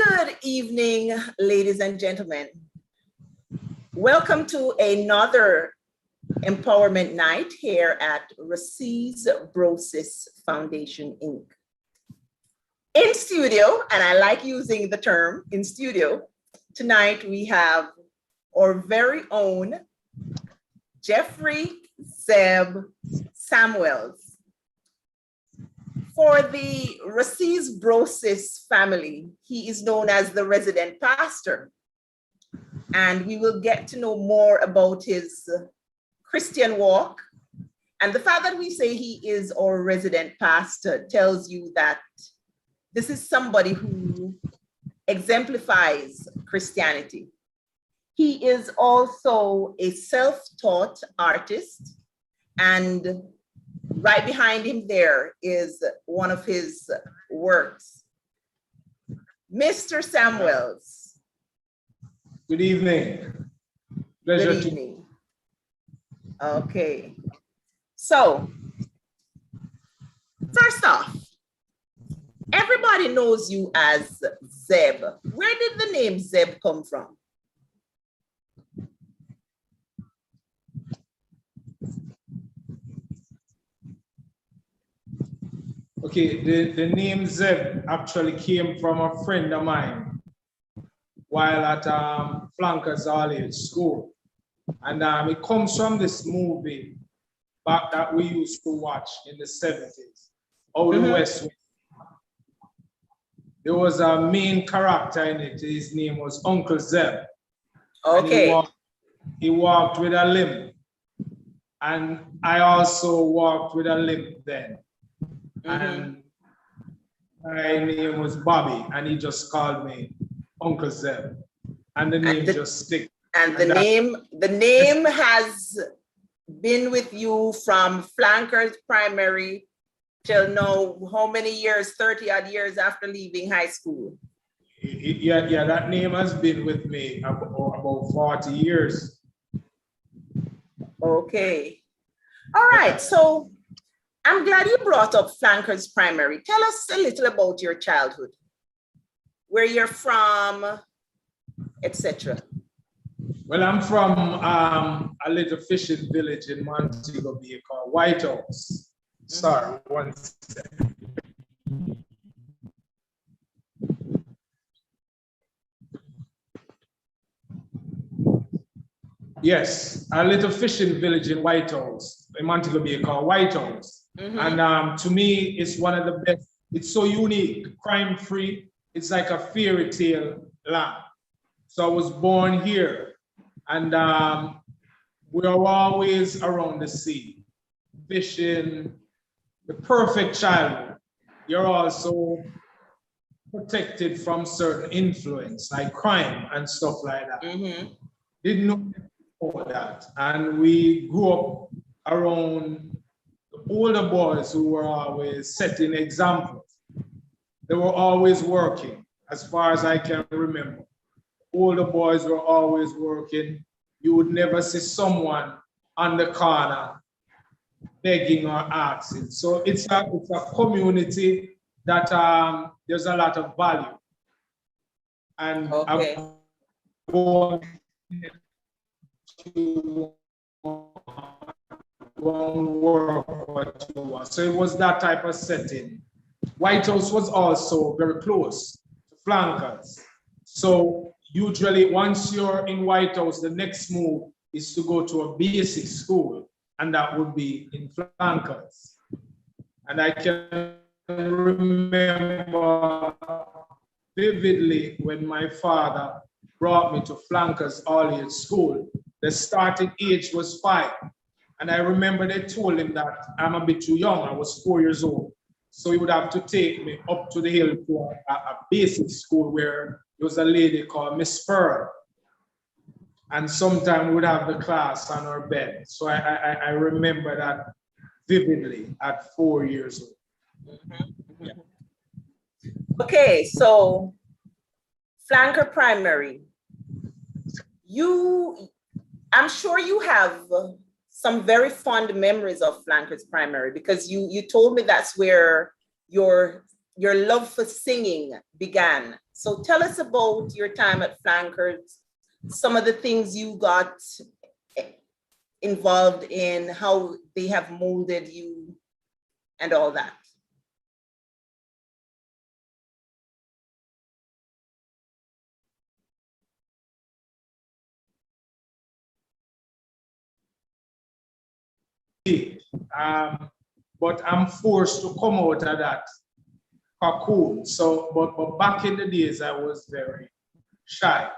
Good evening, ladies and gentlemen. Welcome to another empowerment night here at Brosis Foundation, Inc. In studio, and I like using the term in studio, tonight we have our very own Jeffrey Zeb Samuels. For the Brosis family, he is known as the resident pastor. And we will get to know more about his Christian walk. And the fact that we say he is our resident pastor tells you that this is somebody who exemplifies Christianity. He is also a self-taught artist, and right behind him there is one of his works. Mr. Samuels. Good evening. Pleasure. Good evening. Okay. So, first off, everybody knows you as Zeb. Where did the name Zeb come from? Okay, the name Zeb actually came from a friend of mine while at Flankers All-Age School. And it comes from this movie back that we used to watch in the 70s, Out in West. There was a main character in it. His name was Uncle Zeb. Okay. And he walked with a limp. And I also walked with a limp then. And my name was Bobby, and he just called me Uncle Zeb, and the name just stick. And the name has been with you from Flankers Primary till now. How many years? 30 odd years after leaving high school. Yeah, that name has been with me about 40 years. Okay, all right. So I'm glad you brought up Flankers Primary. Tell us a little about your childhood, where you're from, etc. Well, I'm from a little fishing village in Montego Bay called White House. Sorry, one second. Yes, a little fishing village in White House, in Montego Bay called White House. And to me, it's one of the best. It's so unique, crime-free. It's like a fairy tale land. So I was born here, and we are always around the sea, fishing, the perfect childhood. You're also protected from certain influence, like crime and stuff like that. Didn't know that. And we grew up around older boys who were always setting examples. They were always working, as far as I can remember. Older boys were always working. You would never see someone on the corner begging or asking. So it's a community that there's a lot of value. And okay. So it was that type of setting. White House was also very close to Flankers. So usually once you're in White House, the next move is to go to a basic school, and that would be in Flankers. And I can remember vividly when my father brought me to Flankers All-Age School. The starting age was 5. And I remember they told him that I'm a bit too young. I was 4 years old. So he would have to take me up to the hill to a basic school where there was a lady called Miss Pearl. And sometimes we would have the class on our bed. So I remember that vividly at 4 years old. Yeah. Okay, so Flanker Primary. I'm sure you have some very fond memories of Flankers Primary, because you told me that's where your love for singing began. So tell us about your time at Flankers, some of the things you got involved in, how they have molded you and all that. But I'm forced to come out of that cocoon. So, but back in the days, I was very shy.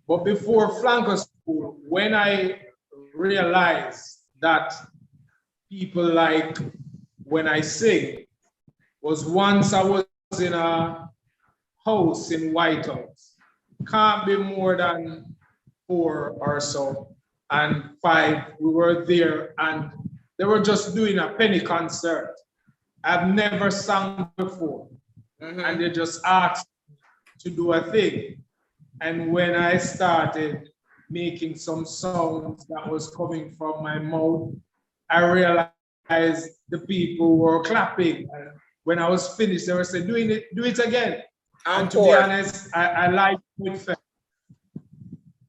But before flanker school, when I realized that people like when I sing, was once I was in a house in White House. Can't be more than 4 or so. And 5, we were there and they were just doing a penny concert. I've never sung before. And they just asked to do a thing. And when I started making some sounds that was coming from my mouth, I realized the people were clapping. And when I was finished, they were saying, do it again. And to be honest, I liked it.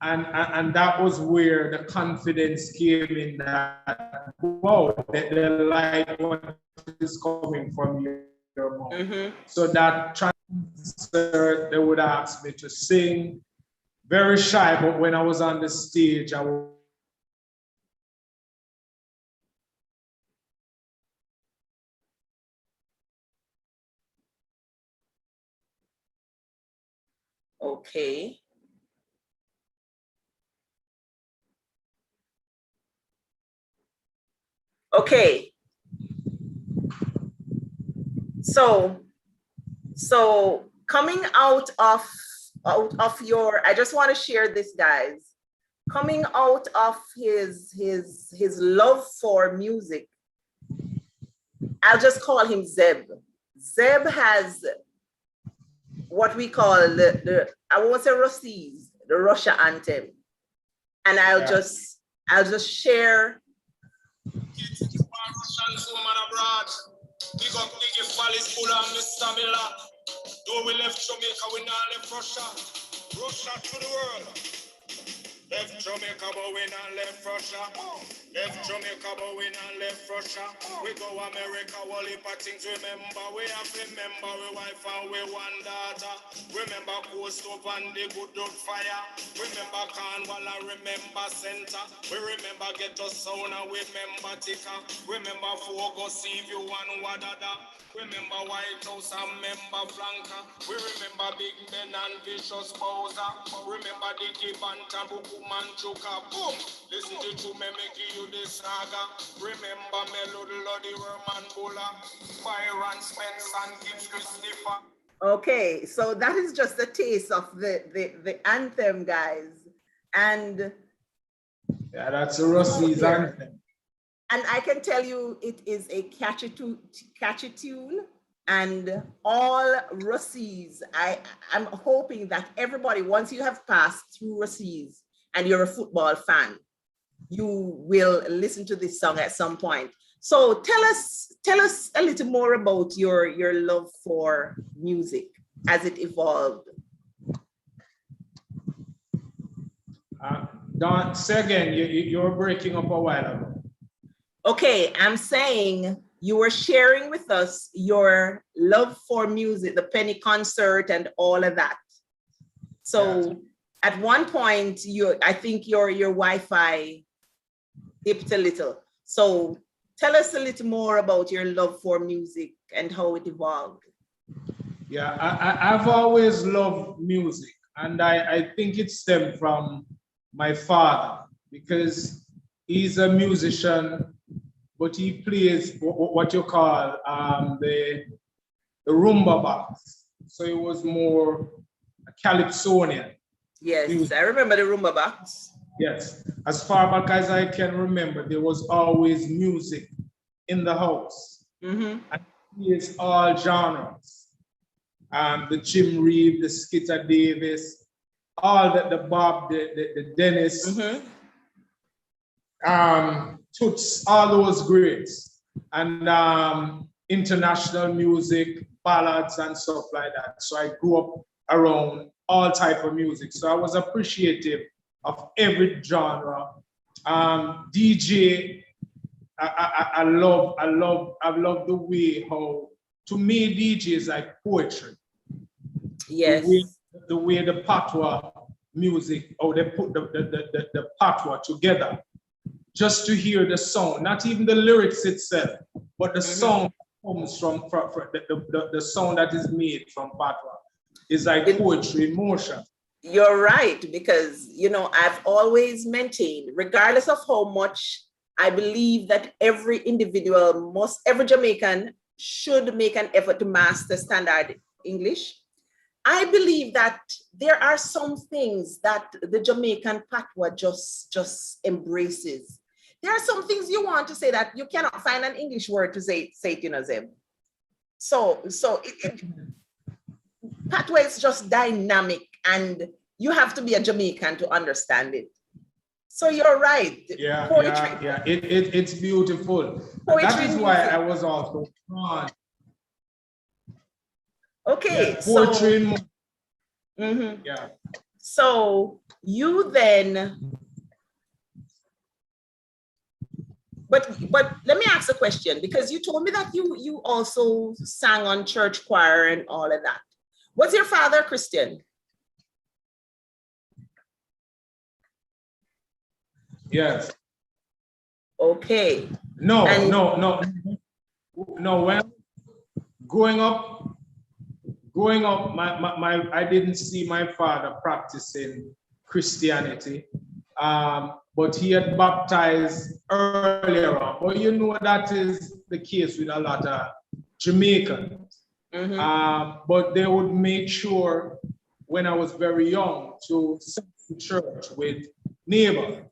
And that was where the confidence came in that, wow, they like what is coming from your mouth. So that transfer, they would ask me to sing. Very shy, but when I was on the stage, I was okay. Okay. So coming out of your, I just want to share this, guys. Coming out of his love for music, I'll just call him Zeb. Zeb has what we call the I won't say Rossies, the Russia anthem. And I'll just share. Big up Nicky Follies, full of Mr. Miller. Though we left Jamaica, we now left Russia. Russia to the world. Left Jamaica, but we not left Russia. Left Jamaica, but we not left Russia. We go America, all heap of things. Remember, we have to remember we wife and we one daughter. Remember Coast Up and the Good Dog Fire. Remember Cornwall and remember Center. We remember Ghetto Sound and we remember Tika. Remember Fogo, see you one Wadada. Remember White House and remember Flanker. We remember Big Ben and Vicious Bowser. Remember Dickie Bantam, Buku Manchuka. Boom! Listen to me, make you this saga. Remember Melody Lodi, Roman Bulla, Byron Spence and Gibbs Christopher. Okay, so that is just a taste of the anthem, guys. And yeah, that's a Rossi's anthem. And I can tell you it is a catchy tune. And all Rossies, I'm hoping that everybody, once you have passed through Rossies and you're a football fan, you will listen to this song at some point. So tell us a little more about your love for music as it evolved. Don, say again, you were breaking up a while ago. Okay, I'm saying you were sharing with us your love for music, the penny concert and all of that. So yes. At one point, I think your Wi-Fi dipped a little. So tell us a little more about your love for music and how it evolved. Yeah, I've always loved music, and I think it stemmed from my father because he's a musician, but he plays what you call the rumba box. So it was more a calypsonian. Yes, music. I remember the rumba box. Yes, as far back as I can remember, there was always music in the house. And it's all genres. The Jim Reeve, the Skitter Davis, all the Bob, the Dennis, Toots, all those greats, and international music, ballads and stuff like that. So I grew up around all type of music. So I was appreciative of every genre. DJ, I love the way how, to me, DJ is like poetry. Yes. The way the patois music, or they put the patois together, just to hear the song, not even the lyrics itself, but the song comes from the sound that is made from patois. It's like poetry in motion. You're right, because, you know, I've always maintained, regardless of how much I believe that every individual every Jamaican should make an effort to master standard English, I believe that there are some things that the Jamaican patois just embraces. There are some things you want to say that you cannot find an English word to say it, you know, Zeb. So patois is just dynamic, and you have to be a Jamaican to understand it. So you're right. Yeah, Poetry. yeah. It's beautiful. Poetry, that is why I was also drawn. Okay. Yeah, poetry. Yeah. So you then, but let me ask a question, because you told me that you also sang on church choir and all of that. Was your father Christian? Yes. Okay. No. Well, growing up, I didn't see my father practicing Christianity, but he had baptized earlier on. But you know that is the case with a lot of Jamaicans. But they would make sure when I was very young to sing to church with neighbor.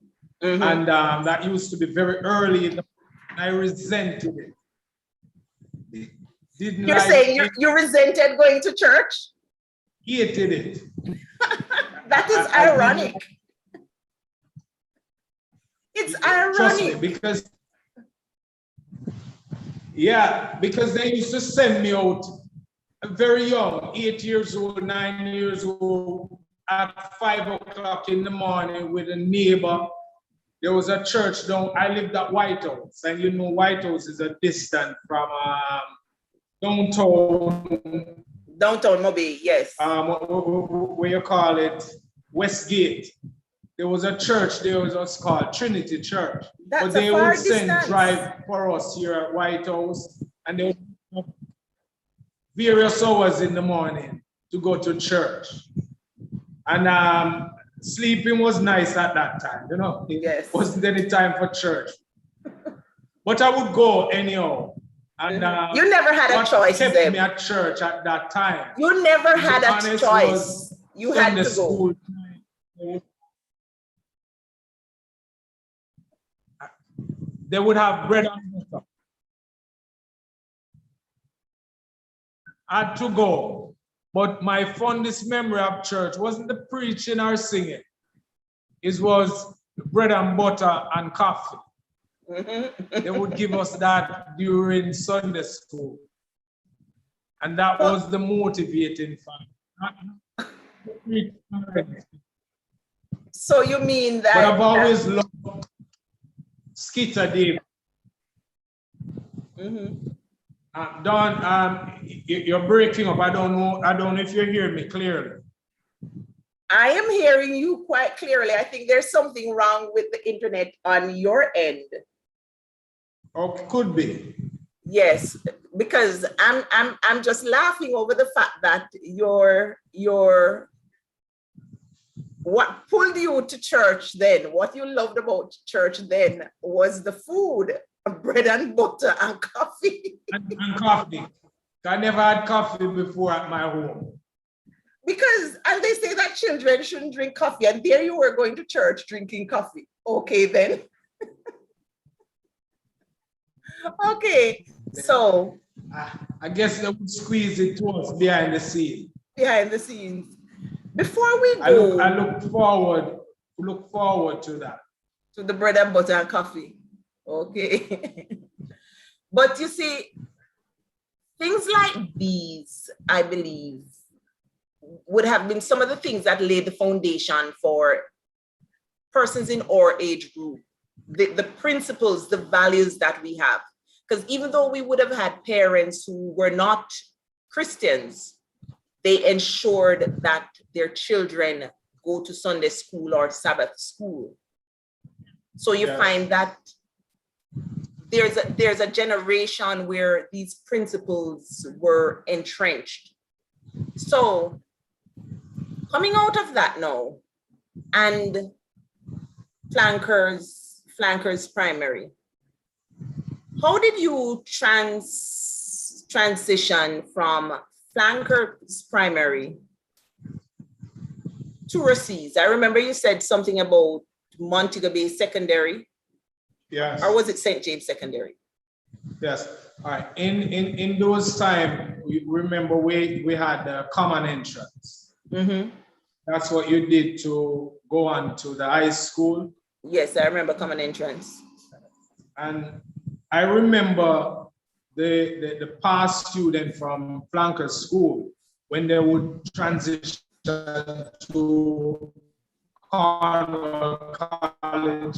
And that used to be very early in the morning. I resented it. You're saying you resented going to church? Hated it. That is ironic. It's ironic. Trust me, because they used to send me out very young, 8 years old, 9 years old, at 5 o'clock in the morning with a neighbor. There was a church down, I lived at White House, and you know White House is a distance from downtown Mobile, yes. Where you call it, Westgate. There was a church there was called Trinity Church. That's but they a far would send distance. drive for us here at White House, and they would have various hours in the morning to go to church. And sleeping was nice at that time, you know. Yes. It wasn't any time for church. But I would go anyhow. And you never had a choice. Kept me at church at that time. You never had a choice. You had to go. They would have bread and butter. I had to go. But my fondest memory of church wasn't the preaching or singing. It was bread and butter and coffee. They would give us that during Sunday school. And that was the motivating factor. So you mean that... But I've always loved Skitter Dave. Don, you're breaking up. I don't know if you hear me clearly. I am hearing you quite clearly. I think there's something wrong with the internet on your end. Oh, could be. Yes, because I'm just laughing over the fact that what pulled you to church then, what you loved about church then was the food, bread and butter and coffee. And coffee. I never had coffee before at my home. Because, and they say that children shouldn't drink coffee, and there you were going to church drinking coffee. Okay, then. Okay, so. I guess they would squeeze it to us behind the scenes. Behind the scenes. Before we go. I look forward to that. To the bread and butter and coffee. Okay. But you see, things like these, I believe, would have been some of the things that laid the foundation for persons in our age group, the principles, the values that we have. Because even though we would have had parents who were not Christians, they ensured that their children go to Sunday school or Sabbath school. So you find that there's a generation where these principles were entrenched. So coming out of that now, and flankers primary, how did you transition from flankers primary to Brosis? I remember you said something about Montego Bay Secondary. Yes. Or was it St. James Secondary? Yes. All right. In those times, remember we had the common entrance. Mm-hmm. That's what you did to go on to the high school. Yes, I remember common entrance. And I remember the past student from flanker school, when they would transition to Cornwall College,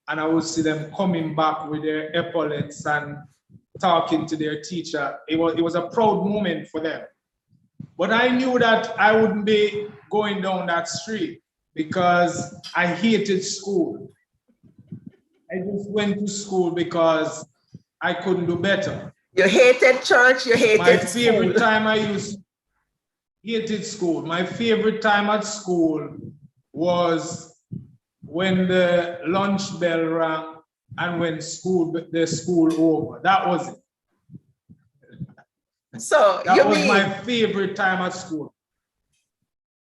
and I would see them coming back with their epaulets and talking to their teacher. It was a proud moment for them. But I knew that I wouldn't be going down that street because I hated school. I just went to school because I couldn't do better. You hated church, you hated My school. favorite time hated school. My favorite time at school was when the lunch bell rang and when the school over. That was it. So that was my favorite time at school.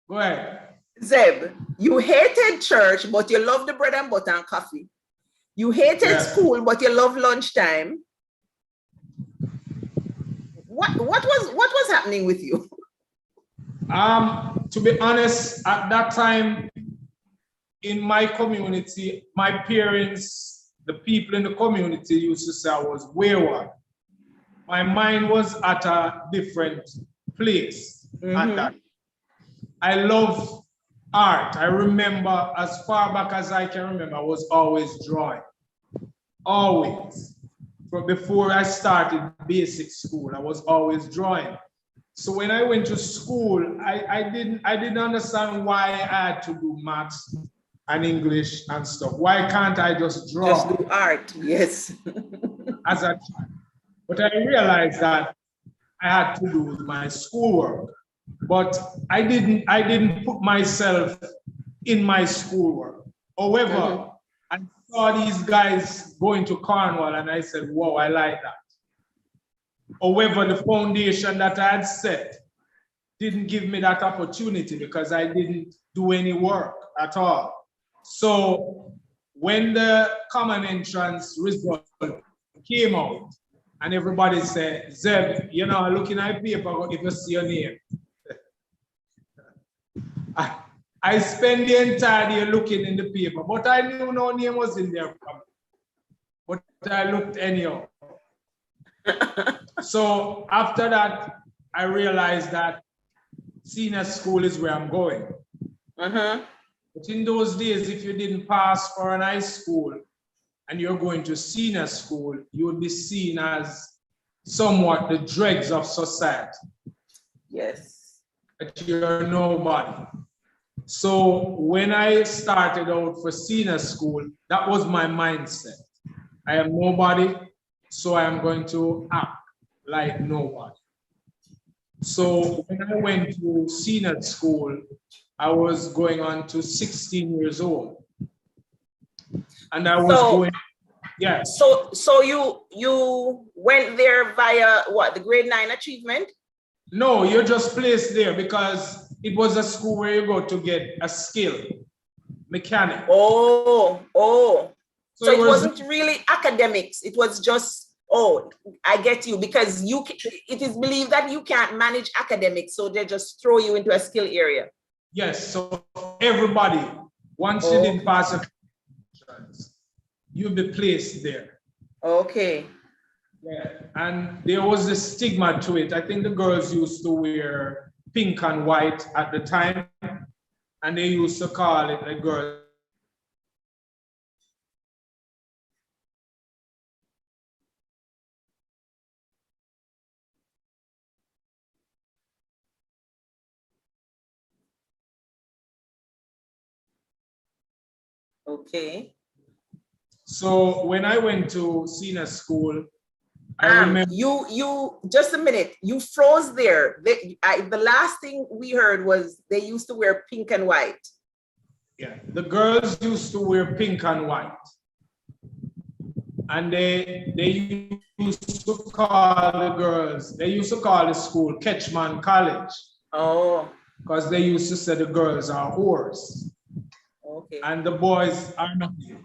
Go ahead. Zeb, you hated church, but you loved the bread and butter and coffee. You hated school, but you loved lunchtime. What was happening with you? To be honest, at that time in my community, my parents, the people in the community used to say I was wayward. My mind was at a different place at that. I love art. I remember as far back as I can remember, I was always drawing. Always. From before I started basic school, I was always drawing. So when I went to school, I didn't understand why I had to do maths and English and stuff. Why can't I just draw? Just do art, yes. As a child. But I realized that I had to do with my schoolwork. But I didn't put myself in my schoolwork. However, I saw these guys going to Cornwall and I said, wow, I like that. However, the foundation that I had set didn't give me that opportunity because I didn't do any work at all. So when the common entrance result came out and everybody said, Zeb, you know, looking at paper, if you see your name. I spent the entire day looking in the paper, but I knew no name was in there. But I looked anyhow. So after that, I realized that senior school is where I'm going. But in those days, if you didn't pass for an high school and you're going to senior school, you would be seen as somewhat the dregs of society. Yes. That you're nobody. So when I started out for senior school, that was my mindset. I am nobody, so I am going to act like nobody. So when I went to senior school, I was going on to 16 years old. And I was going, yes. So you went there via what, the grade 9 achievement? No, you're just placed there because it was a school where you go to get a skill, mechanic. So it wasn't really academics. It was just, I get you, because it is believed that you can't manage academics, so they just throw you into a skill area. Yes, so everybody, once you didn't pass a you'll be placed there. Okay. Yeah, and there was a stigma to it. I think the girls used to wear pink and white at the time, and they used to call it a girl. Okay. So when I went to senior school, I remember. You just a minute. You froze there. The last thing we heard was they used to wear pink and white. Yeah, the girls used to wear pink and white. And they used to call the girls, they used to call the school Ketchman College. Oh. Because they used to say the girls are whores. Okay. And the boys are nothing.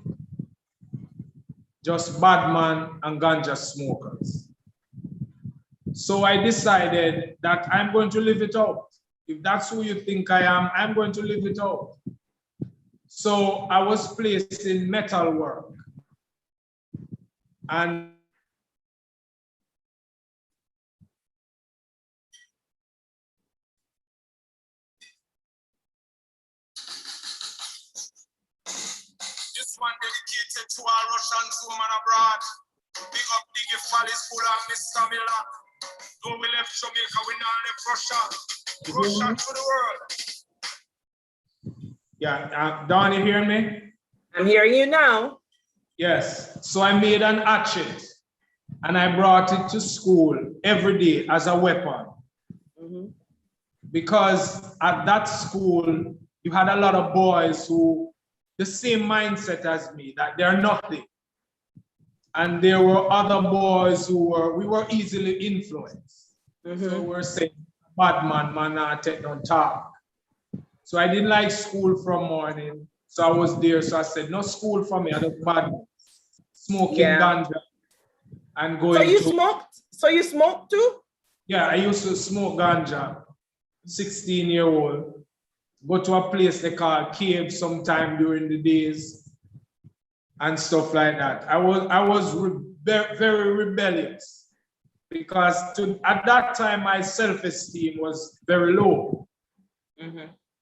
Just bad man and ganja smokers. So I decided that I'm going to live it out. If that's who you think I am, I'm going to live it out. So I was placed in metal work. And this one dedicated to our Russian woman abroad. Big up Diggy Follies, full of Mr. Miller. Though we left Jamaica, we now left Russia. Russia to the world. Yeah, Don, you hear me? I'm hearing you now. Yes. So I made an hatchet and I brought it to school every day as a weapon. Because at that school, you had a lot of boys who, the same mindset as me, that they're nothing. And there were other boys who we were easily influenced. So we're saying, bad man, not take no talk. So I didn't like school from morning. So I was there. So I said, no school for me. I just bad smoking ganja and going. So you smoked? So you smoked too? Yeah, I used to smoke ganja, 16-year-old. Go to a place they call Cave sometime during the days and stuff like that. I was very rebellious because at that time my self-esteem was very low.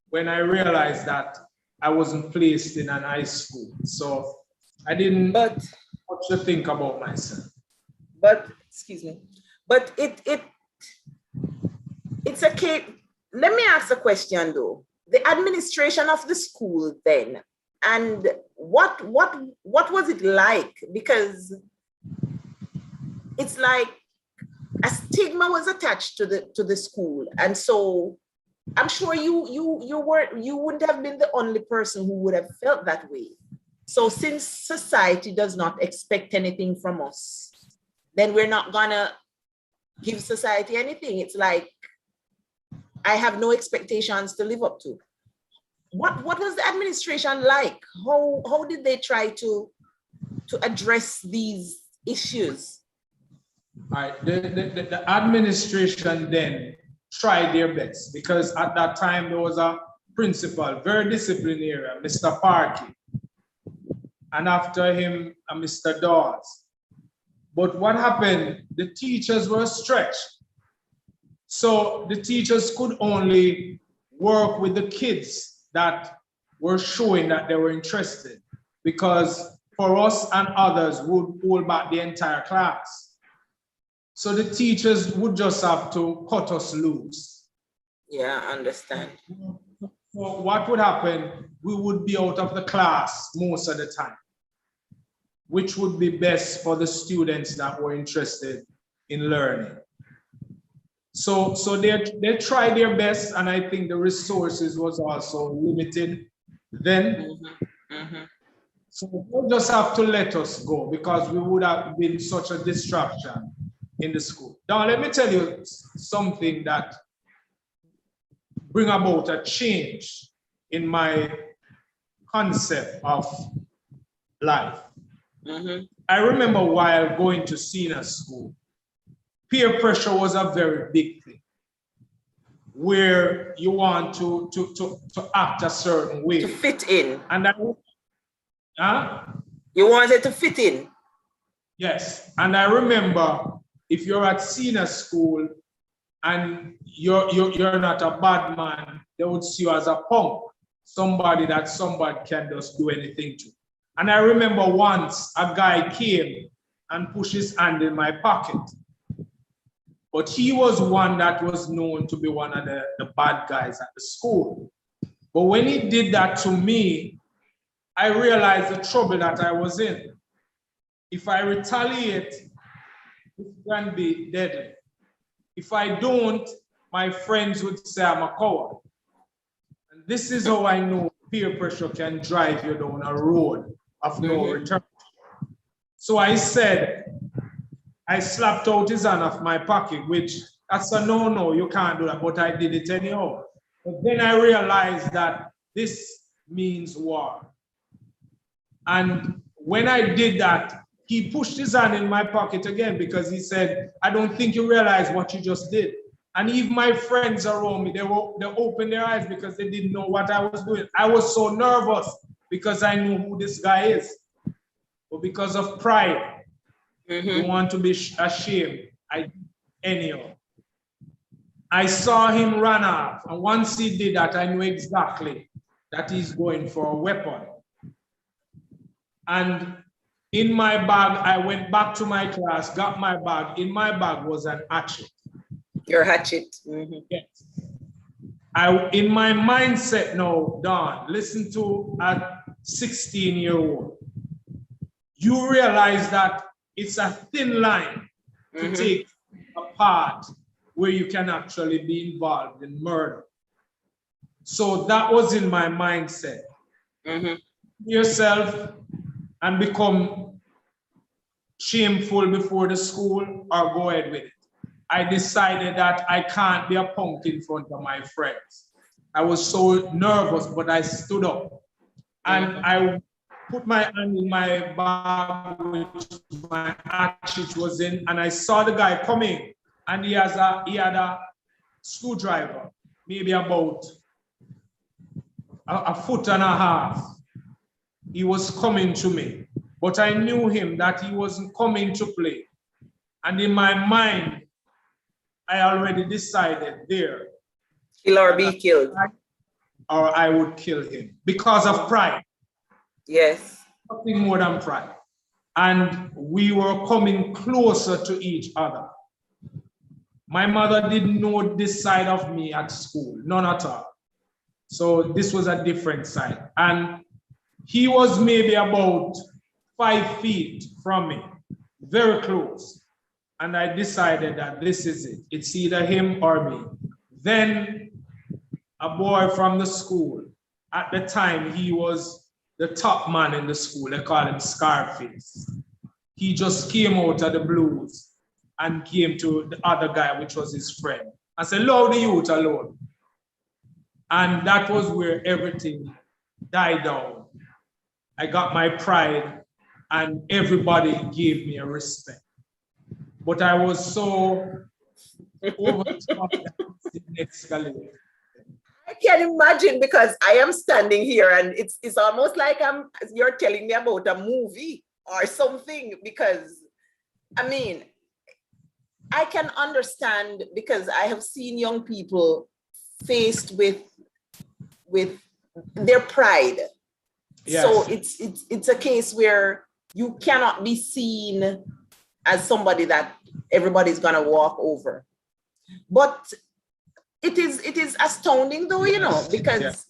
When I realized that I wasn't placed in an high school. So I didn't much to think about myself. But, excuse me, but it's a case. Let me ask a question though. The administration of the school then, and what was it like? Because it's like a stigma was attached to the school. And so I'm sure you wouldn't have been the only person who would have felt that way. So since society does not expect anything from us, then we're not gonna give society anything. It's like, I have no expectations to live up to. What was the administration like? How did they try to address these issues? All right, the administration then tried their best because at that time there was a principal, very disciplinarian, Mr. Parkey, and after him, Mr. Dawes. But what happened? The teachers were stretched. So the teachers could only work with the kids that were showing that they were interested, because for us and others would hold back the entire class. So the teachers would just have to cut us loose. Yeah, I understand. So what would happen? We would be out of the class most of the time, which would be best for the students that were interested in learning. So they tried their best, and I think the resources was also limited then. So we'll just have to let us go because we would have been such a distraction in the school. Now, let me tell you something that bring about a change in my concept of life. I remember while going to senior school, peer pressure was a very big thing, where you want to act a certain way. To fit in. And you wanted to fit in. Yes. And I remember if you're at senior school and you're not a bad man, they would see you as a punk, somebody that somebody can just do anything to. And I remember once a guy came and pushed his hand in my pocket. But he was one that was known to be one of the bad guys at the school. But when he did that to me, I realized the trouble that I was in. If I retaliate, it can be deadly. If I don't, my friends would say I'm a coward. And this is how I know peer pressure can drive you down a road of no return. So I said, I slapped out his hand off my pocket, which that's a no, you can't do that, but I did it anyhow. But then I realized that this means war. And when I did that, he pushed his hand in my pocket again because he said, I don't think you realize what you just did. And even my friends around me, they opened their eyes because they didn't know what I was doing. I was so nervous because I knew who this guy is. But because of pride, you want to be ashamed. Anyhow. I saw him run off, and once he did that, I knew exactly that he's going for a weapon. And in my bag, I went back to my class, got my bag. In my bag was an hatchet. Your hatchet. Yes. In my mindset now, Dawn, listen to a 16-year-old. You realize that it's a thin line to take a part where you can actually be involved in murder. So that was in my mindset. Yourself and become shameful before the school or go ahead with it. I decided that I can't be a punk in front of my friends. I was so nervous, but I stood up and I put my hand in my bag, which my hatchet was in, and I saw the guy coming, and he had a screwdriver, maybe about a foot and a half. He was coming to me, but I knew him that he wasn't coming to play. And in my mind, I already decided there. Kill or be killed. Or I would kill him because of pride. Yes. Nothing more than pride. And we were coming closer to each other. My mother didn't know this side of me at school, none at all. So this was a different side. And he was maybe about 5 feet from me, very close. And I decided that this is it. It's either him or me. Then a boy from the school, at the time, he was the top man in the school. They call him Scarface. He just came out of the blues and came to the other guy, which was his friend. I said, "Leave the youth alone." And that was where everything died down. I got my pride and everybody gave me a respect. But I was so overcome that it escalated. I can imagine because I am standing here and it's almost like you're telling me about a movie or something, because I mean, I can understand because I have seen young people faced with their pride. Yes. So it's a case where you cannot be seen as somebody that everybody's gonna walk over. But it is astounding though, you know, because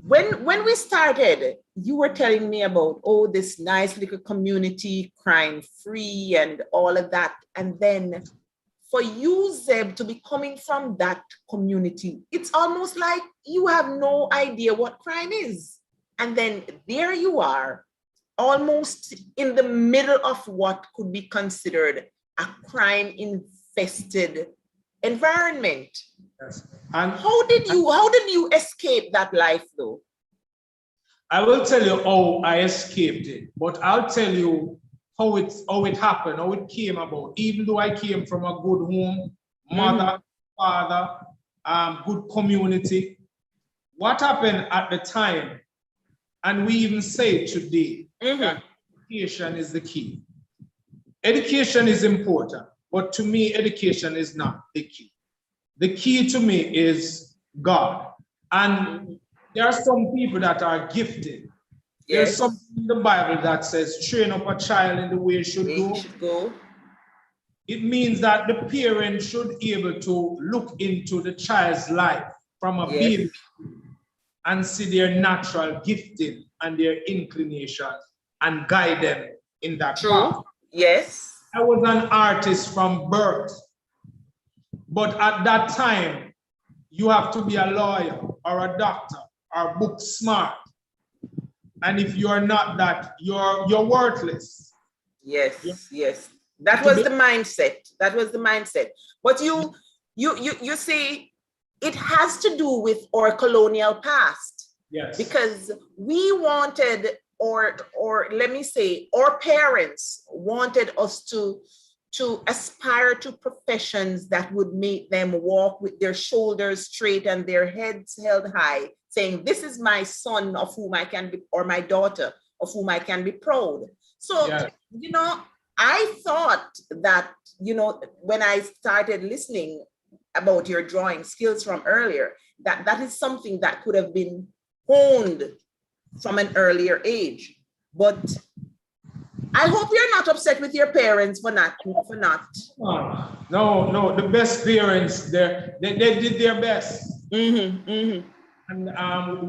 when we started, you were telling me about, oh, this nice little community, crime-free and all of that. And then for you, Zeb, to be coming from that community, it's almost like you have no idea what crime is. And then there you are, almost in the middle of what could be considered a crime-infested environment. Yes. And how did you escape that life though? I will tell you how I escaped it, but I'll tell you how it happened, how it came about. Even though I came from a good home, mother, father, good community, what happened at the time, and we even say today, that education is the key. Education is important, but to me, education is not the key. the key to me is God. And there are some people that are gifted. There's Yes. something in the Bible that says, train up a child in the way it should go. It means that the parent should be able to look into the child's life from a baby and see their natural gifting and their inclination and guide them in that path. Yes. I was an artist from birth, but at that time, you have to be a lawyer or a doctor or book smart. And if you're not that, you're worthless. Yes, yes. That was the mindset. That was the mindset. But you see, it has to do with our colonial past. Yes. Because we wanted, or let me say, our parents wanted us to aspire to professions that would make them walk with their shoulders straight and their heads held high, saying, this is my son of whom I can be, or my daughter of whom I can be proud. So, you know, I thought that, you know, when I started listening about your drawing skills from earlier, that is something that could have been honed from an earlier age. But I hope you're not upset with your parents for not. No, the best parents, they did their best. And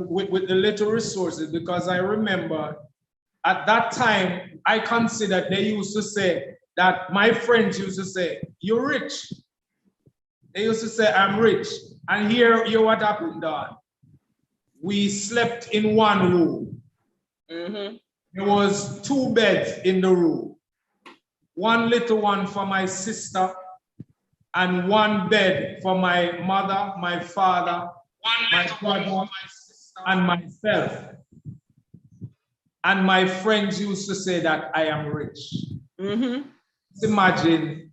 with the little resources, because I remember at that time, I considered they used to say that my friends used to say, you're rich. They used to say, I'm rich. And here what happened, Don. We slept in one room. There was 2 beds in the room. One little one for my sister and 1 bed for my mother, my father, my brother, and myself. And my friends used to say that I am rich. Imagine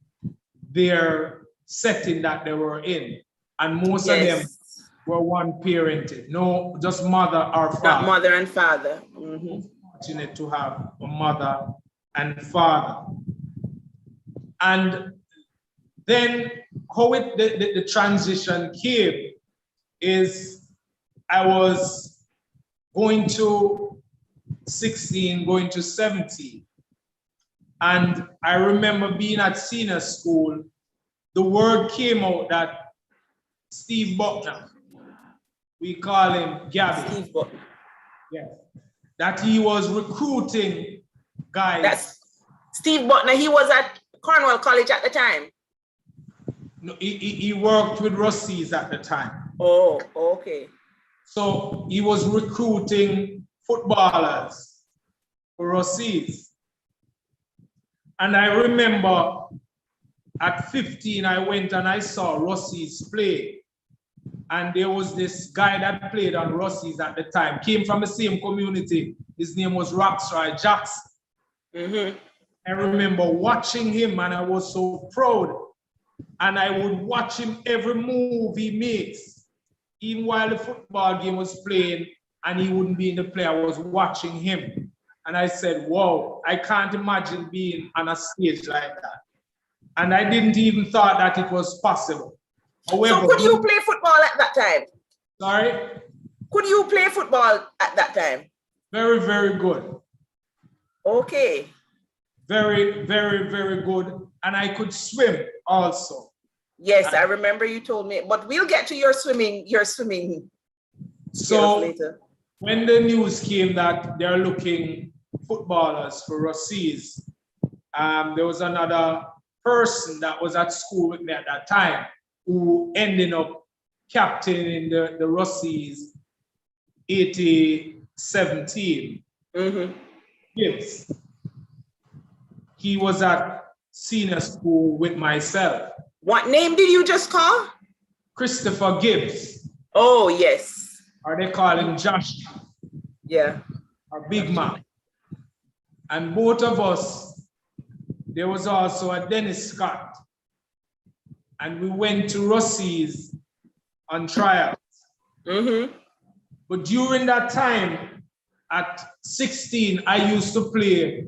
their setting that they were in. And most of them were one parented. No, just mother or father. Not mother and father. Fortunate to have a mother and father. And then how the transition came is I was going to 16, going to 17. And I remember being at senior school, the word came out that Steve Buckner, we call him Gabby. Steve Buckner. Yes. That he was recruiting guys. That's Steve Buckner. He was at Cornwall College at the time. No, he worked with Brosis at the time. Oh, okay. So he was recruiting footballers for Brosis. And I remember at 15, I went and I saw Brosis play. And there was this guy that played on Brosis at the time, came from the same community. His name was Roxroy Jackson. I remember watching him and I was so proud. And I would watch him every move he makes. Even while the football game was playing and he wouldn't be in the play, I was watching him. And I said, whoa, I can't imagine being on a stage like that. And I didn't even thought that it was possible. However, so could you play football at that time? Sorry? Could you play football at that time? Very, very good. Okay. Very, very, very good. And I could swim also. Yes, I remember you told me, but we'll get to your swimming so later. When the news came that they're looking footballers for Brosis, there was another person that was at school with me at that time who ended up captaining the Brosis 87 team. Yes. He was at senior school with myself. What name did you just call? Christopher Gibbs. Oh, yes. Or they call him Josh. Yeah. Our big man. And both of us, there was also a Dennis Scott. And we went to Brosis on trials. But during that time, at 16, I used to play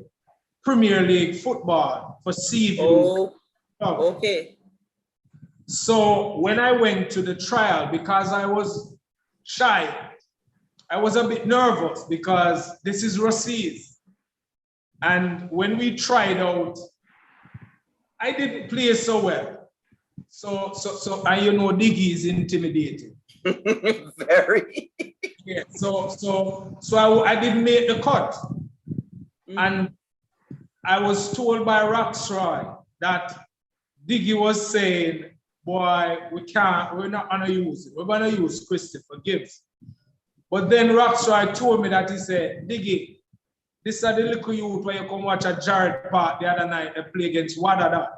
Premier League football for Seaview. Oh, okay. So when I went to the trial, because I was shy, I was a bit nervous because this is Rossi's. And when we tried out, I didn't play so well. So and you know, Diggy is intimidating. Very. Yeah. I didn't make the cut. And I was told by Roxroy that Diggy was saying, boy, we're not gonna use it. We're gonna use Christopher Gibbs. But then Roxroy told me that he said, Diggy, this is the little youth where you come watch a Jared Park the other night, they play against Wadada.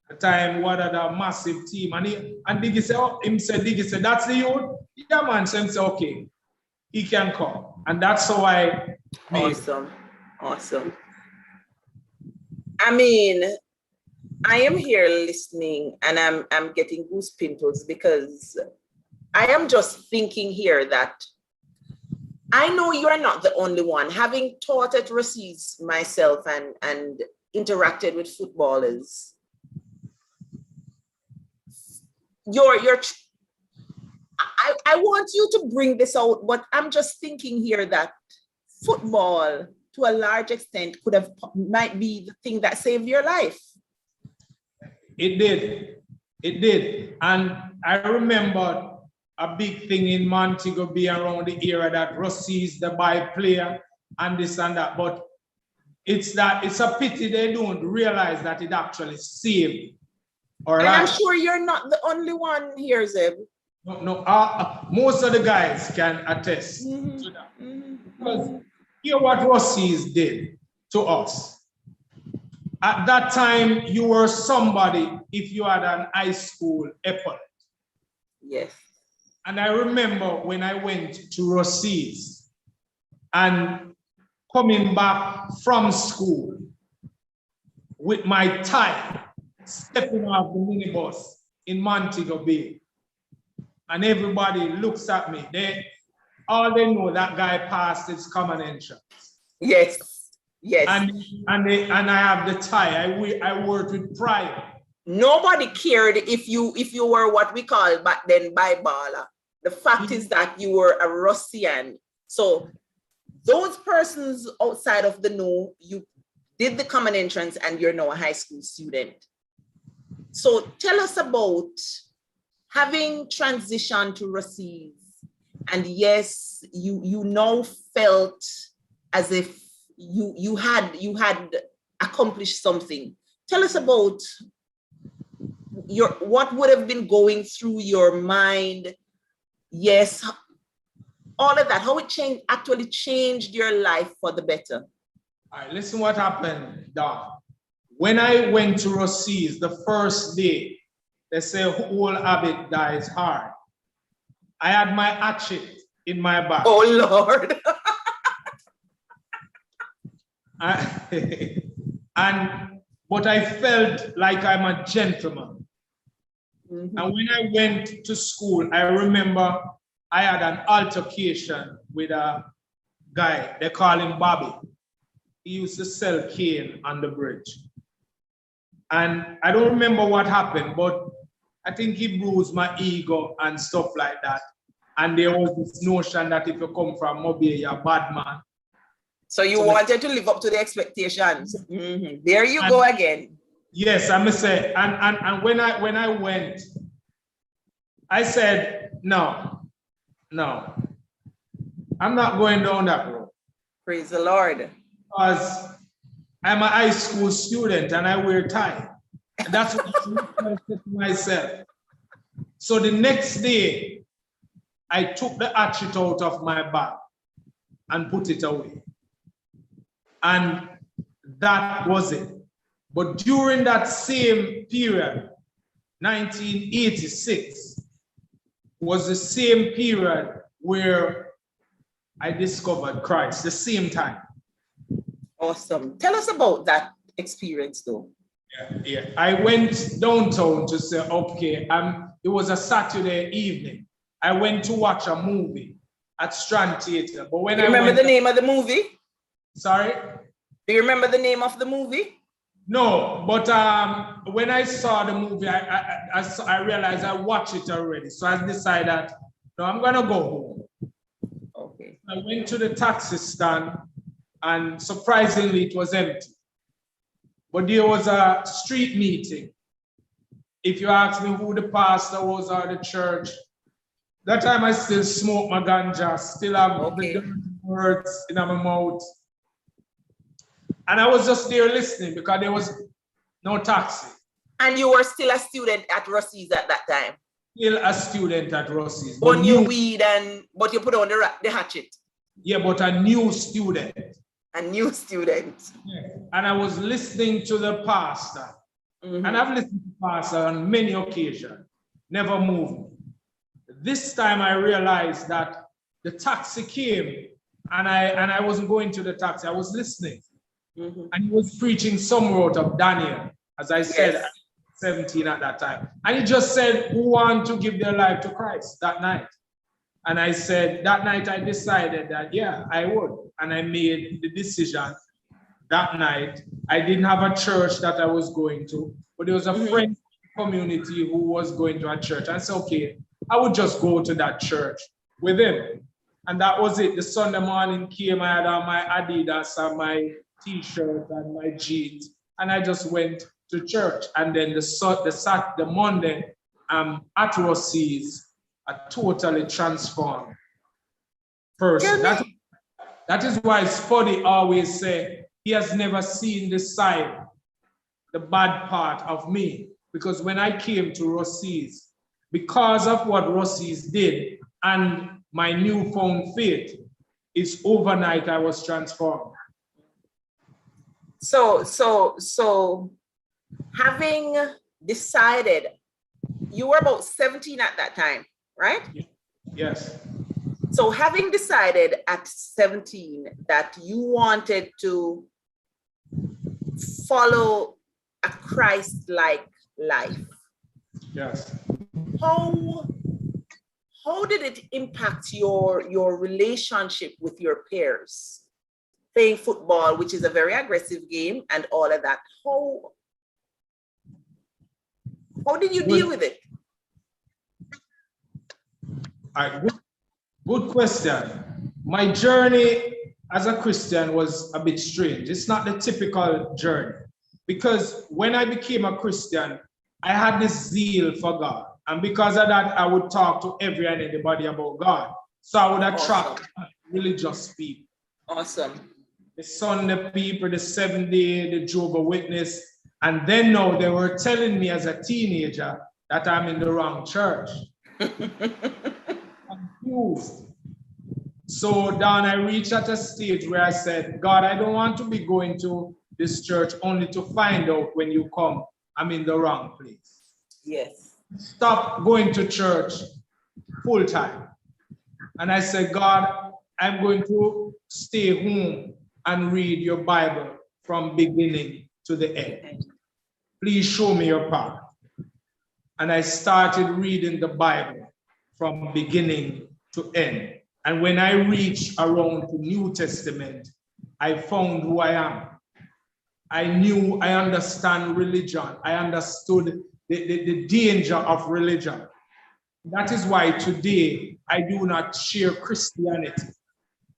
The time Wadada, massive team. And Diggy said, Diggy said, that's the youth? Yeah, man. So he said, okay, he can come. And that's how I made. Awesome. I mean, I am here listening and I'm getting goose pimples because I am just thinking here that I know you're not the only one. Having taught at Rossi's myself and interacted with footballers, I want you to bring this out, but I'm just thinking here that football, to a large extent, might be the thing that saved your life. It did. And I remember a big thing in Montego Bay around the era that Rossi's the buy player and this and that. But it's a pity they don't realize that it actually saved our life. I'm sure you're not the only one here, Zeb. No, most of the guys can attest to that. Because hear what Rossi's did to us. At that time, you were somebody if you had an high school epaulet. Yes. And I remember when I went to Rossi's and coming back from school with my tie, stepping off the minibus in Montego Bay. And everybody looks at me. All they know, that guy passed his common entrance. Yes. And I have the tie. I worked with pride. Nobody cared if you were what we call back then byballer. The fact is that you were a Rossian. So those persons outside of the know, you did the common entrance and you're now a high school student. So tell us about having transitioned to Rossi's, and yes, you now felt as if you had accomplished something. Tell us about what would have been going through your mind. Yes, all of that, how it actually changed your life for the better. All right, listen what happened, Dawn. When I went to Rossi's the first day, they say whole habit dies hard. I had my hatchet in my bag. Oh, Lord. But I felt like I'm a gentleman. And when I went to school, I remember I had an altercation with a guy, they call him Bobby. He used to sell cane on the bridge. And I don't remember what happened, but I think he bruised my ego and stuff like that. And there was this notion that if you come from Mobile, you're a bad man. So you wanted to live up to the expectations. There you go again. Yes, I must say, and when I went, I said, no, I'm not going down that road. Praise the Lord. Because I'm a high school student and I wear tie. And that's what I said to myself. So the next day, I took the hatchet out of my bag and put it away. And that was it. But during that same period, 1986, was the same period where I discovered Christ, the same time. Awesome. Tell us about that experience though. Yeah. I went downtown to say, okay, it was a Saturday evening. I went to watch a movie at Strand Theatre. But when Do you remember the name of the movie? Sorry? Do you remember the name of the movie? No, but when I saw the movie, I realized I watched it already. So I decided, no, I'm gonna go home. Okay. I went to the taxi stand, and surprisingly, it was empty. But there was a street meeting. If you ask me who the pastor was or the church, that time I still smoke my ganja, still have the dirty words in my mouth. And I was just there listening because there was no taxi. And you were still a student at Rossi's at that time? Still a student at Rossi's. But new weed, but you put on the hatchet? Yeah, but a new student. A new student. Yeah. And I was listening to the pastor. And I've listened to the pastor on many occasions, never moved. This time I realized that the taxi came and I wasn't going to the taxi, I was listening. And he was preaching somewhere out of Daniel, as I said, Yes. 17 at that time. And he just said, who want to give their life to Christ that night? And I said, that night I decided that, yeah, I would. And I made the decision that night. I didn't have a church that I was going to, but there was a friend community who was going to a church. I said, okay, I would just go to that church with him. And that was it. The Sunday morning came, I had on my Adidas and my T-shirt and my jeans, and I just went to church. And then the Monday, at Rossi's, a totally transformed person. That is why Spuddy always say he has never seen the side, the bad part of me. Because when I came to Rossi's, because of what Rossi's did and my newfound faith, it's overnight I was transformed. So having decided, you were about 17 at that time, right? Yes. So having decided at 17 that you wanted to follow a Christ-like life. Yes. How did it impact your relationship with your peers? Playing football, which is a very aggressive game, and all of that. How did you deal with it? Good question. My journey as a Christian was a bit strange. It's not the typical journey, because when I became a Christian, I had this zeal for God. And because of that, I would talk to every and anybody about God. So I would attract religious people. Awesome. The Sunday people, the Seventh Day, the Jehovah's Witness. And then now they were telling me as a teenager that I'm in the wrong church. Confused. So down I reached at a stage where I said, God, I don't want to be going to this church only to find out when you come, I'm in the wrong place. Yes. Stop going to church full time. And I said, God, I'm going to stay home and read your Bible from beginning to the end. Please show me your path. And I started reading the Bible from beginning to end. And when I reached around the New Testament, I found who I am. I knew, I understand religion. I understood the danger of religion. That is why today I do not share Christianity.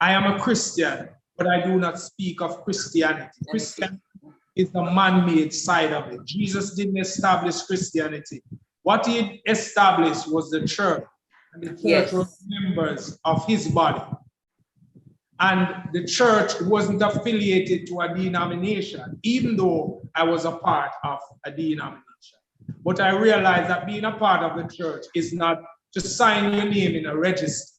I am a Christian, but I do not speak of Christianity. Christianity is the man-made side of it. Jesus didn't establish Christianity. What he established was the church. And the church was members of his body. And the church wasn't affiliated to a denomination, even though I was a part of a denomination. But I realized that being a part of the church is not to sign your name in a register.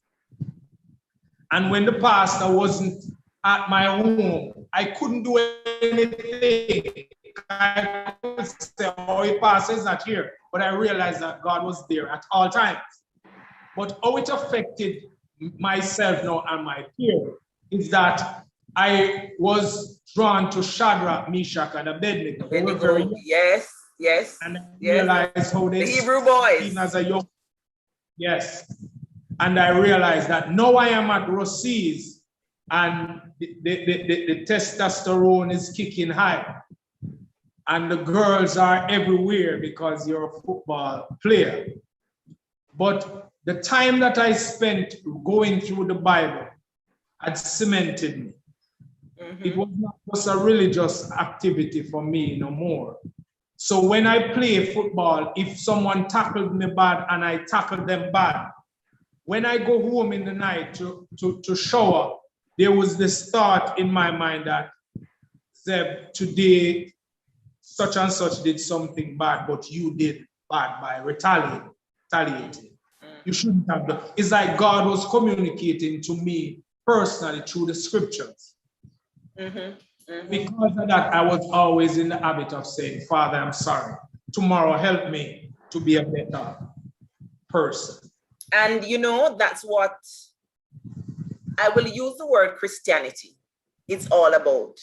And when the pastor wasn't at my home, I couldn't do anything. I could say, oh, the pastor is not here. But I realized that God was there at all times. But how it affected myself now and my peers is that I was drawn to Shadrach, Meshach, and Abednego. They were very young. Yes, yes. And I realized how they the Hebrew boys. Even as a young. Yes. And I realized that now I am at Rossi's and the testosterone is kicking high. and the girls are everywhere because you're a football player. But the time that I spent going through the Bible had cemented me. It was not just a religious activity for me no more. So when I play football, if someone tackled me bad and I tackled them bad, when I go home in the night to shower, there was this thought in my mind that, Zeb, today such and such did something bad, but you did bad by retaliating. You shouldn't have done. It's like God was communicating to me personally through the scriptures. Because of that, I was always in the habit of saying, Father, I'm sorry. Tomorrow, help me to be a better person. And you know, that's what I will use the word Christianity. It's all about.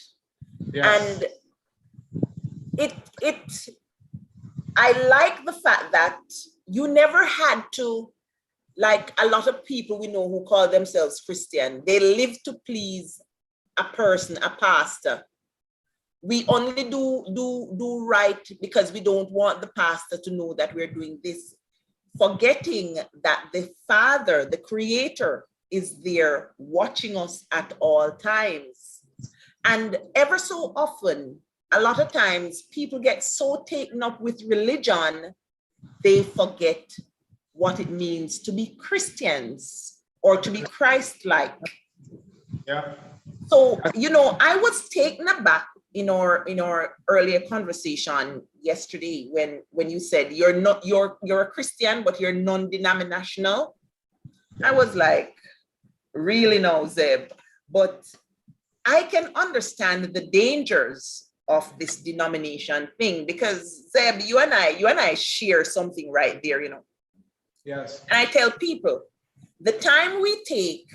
Yes. And I like the fact that you never had to, like a lot of people we know who call themselves Christian, they live to please a person, a pastor. We only do right because we don't want the pastor to know that we're doing this, forgetting that the Father, the Creator, is there watching us at all times. And ever so often, a lot of times, people get so taken up with religion, they forget what it means to be Christians or to be Christ-like. Yeah. So, you know, I was taken aback in our earlier conversation yesterday when you said you're a Christian, but you're non-denominational. I was like, really no, Zeb. But I can understand the dangers of this denomination thing because Zeb, you and I share something right there, you know. Yes. And I tell people, the time we take,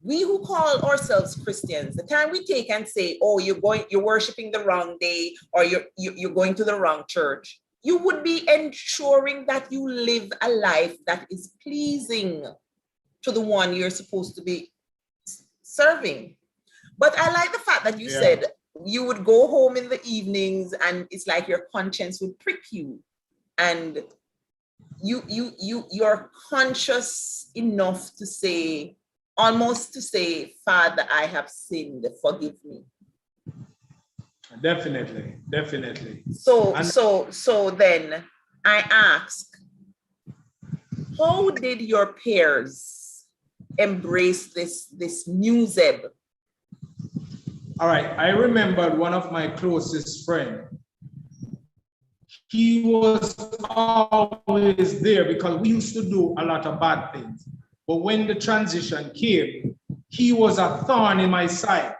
we who call ourselves Christians, the time we take and say, oh, you're worshiping the wrong day, or you're going to the wrong church, you would be ensuring that you live a life that is pleasing to the one you're supposed to be serving. But I like the fact that you said you would go home in the evenings and it's like your conscience would prick you, and you're conscious enough to say, almost to say, Father, I have sinned, forgive me. Definitely. So then I ask, how did your peers embrace this new Zeb? All right, I remembered one of my closest friends. He was always there because we used to do a lot of bad things. But when the transition came, he was a thorn in my side.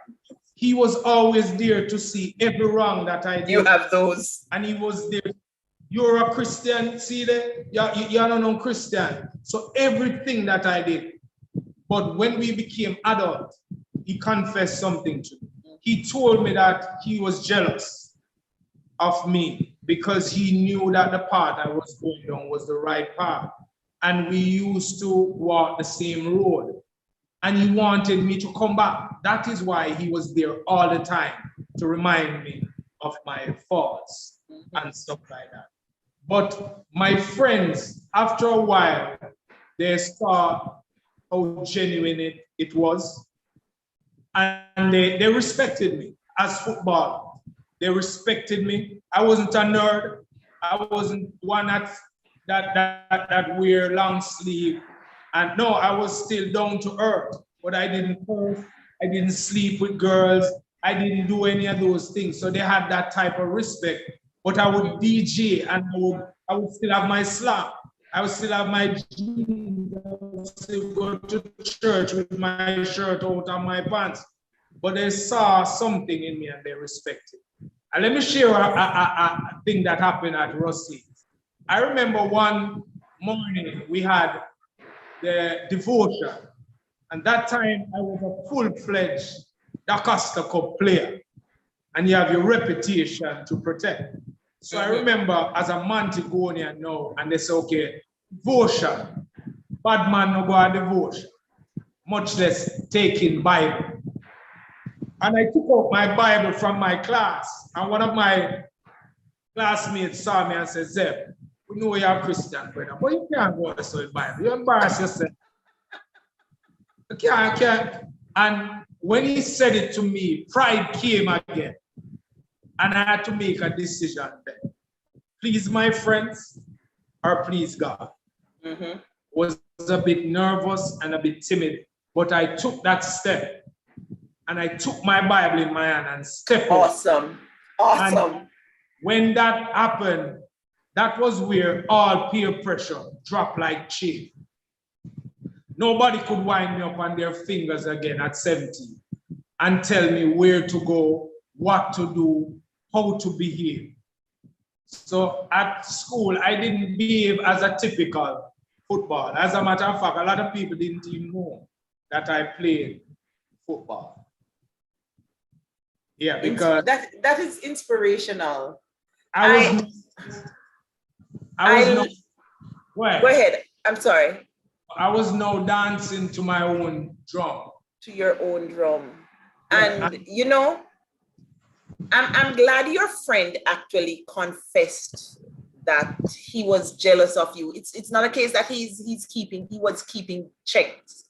He was always there to see every wrong that I did. You have those. And he was there. You're a Christian, see that? You're not a Christian. So everything that I did. But when we became adults, he confessed something to me. He told me that he was jealous of me because he knew that the path I was going down was the right path. And we used to walk the same road. And he wanted me to come back. That is why he was there all the time to remind me of my faults and stuff like that. But my friends, after a while, they saw how genuine it was. And they respected me as football. They respected me. I wasn't a nerd. I wasn't one that wear long sleeve. And no, I was still down to earth, but I didn't curse. I didn't sleep with girls. I didn't do any of those things. So they had that type of respect. But I would DJ and I would still have my slap. I would still have my jeans. I would still go to church with my shirt out on my pants. But they saw something in me and they respected. And let me share a thing that happened at Rossi. I remember one morning we had the devotion. And that time I was a full-fledged DaCosta Cup player. And you have your reputation to protect. So I remember as a Montegonian now, and they say, okay, devotion. Bad man no go on devotion, much less taking Bible. And I took out my Bible from my class, and one of my classmate saw me and said, Zeb, we know you're a Christian, brother, but you can't go to the Bible. You embarrass yourself. You can't. And when he said it to me, pride came again. And I had to make a decision then. Please my friends or please God. Was a bit nervous and a bit timid, but I took that step and I took my Bible in my hand and stepped out. Awesome. And when that happened, that was where all peer pressure dropped like chain. Nobody could wind me up on their fingers again at 17 and tell me where to go, what to do, how to behave. So at school, I didn't behave as a typical football. As a matter of fact, a lot of people didn't even know that I played football. Yeah, because that is inspirational. I was Go ahead. I'm sorry. I was now dancing to my own drum. To your own drum. And you know, I'm glad your friend actually confessed that he was jealous of you. It's not a case that he was keeping checks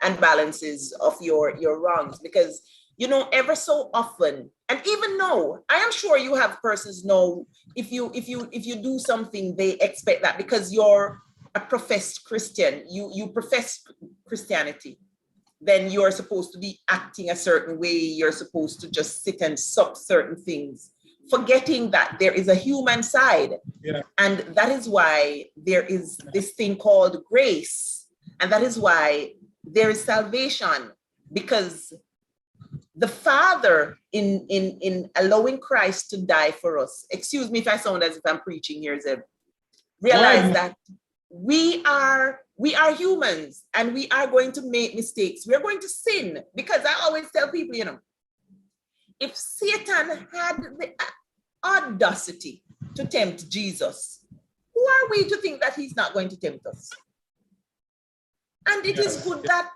and balances of your wrongs, because you know, ever so often, and even now, I am sure you have persons know if you do something, they expect that because you're a professed Christian, you profess Christianity, then you're supposed to be acting a certain way. You're supposed to just sit and suck certain things, forgetting that there is a human side. Yeah. And that is why there is this thing called grace. And that is why there is salvation, because the Father in allowing Christ to die for us, excuse me if I sound as if I'm preaching here, Zeb, realize that we are humans and we are going to make mistakes. We're going to sin, because I always tell people, you know, if Satan had the audacity to tempt Jesus, who are we to think that he's not going to tempt us? And it is good that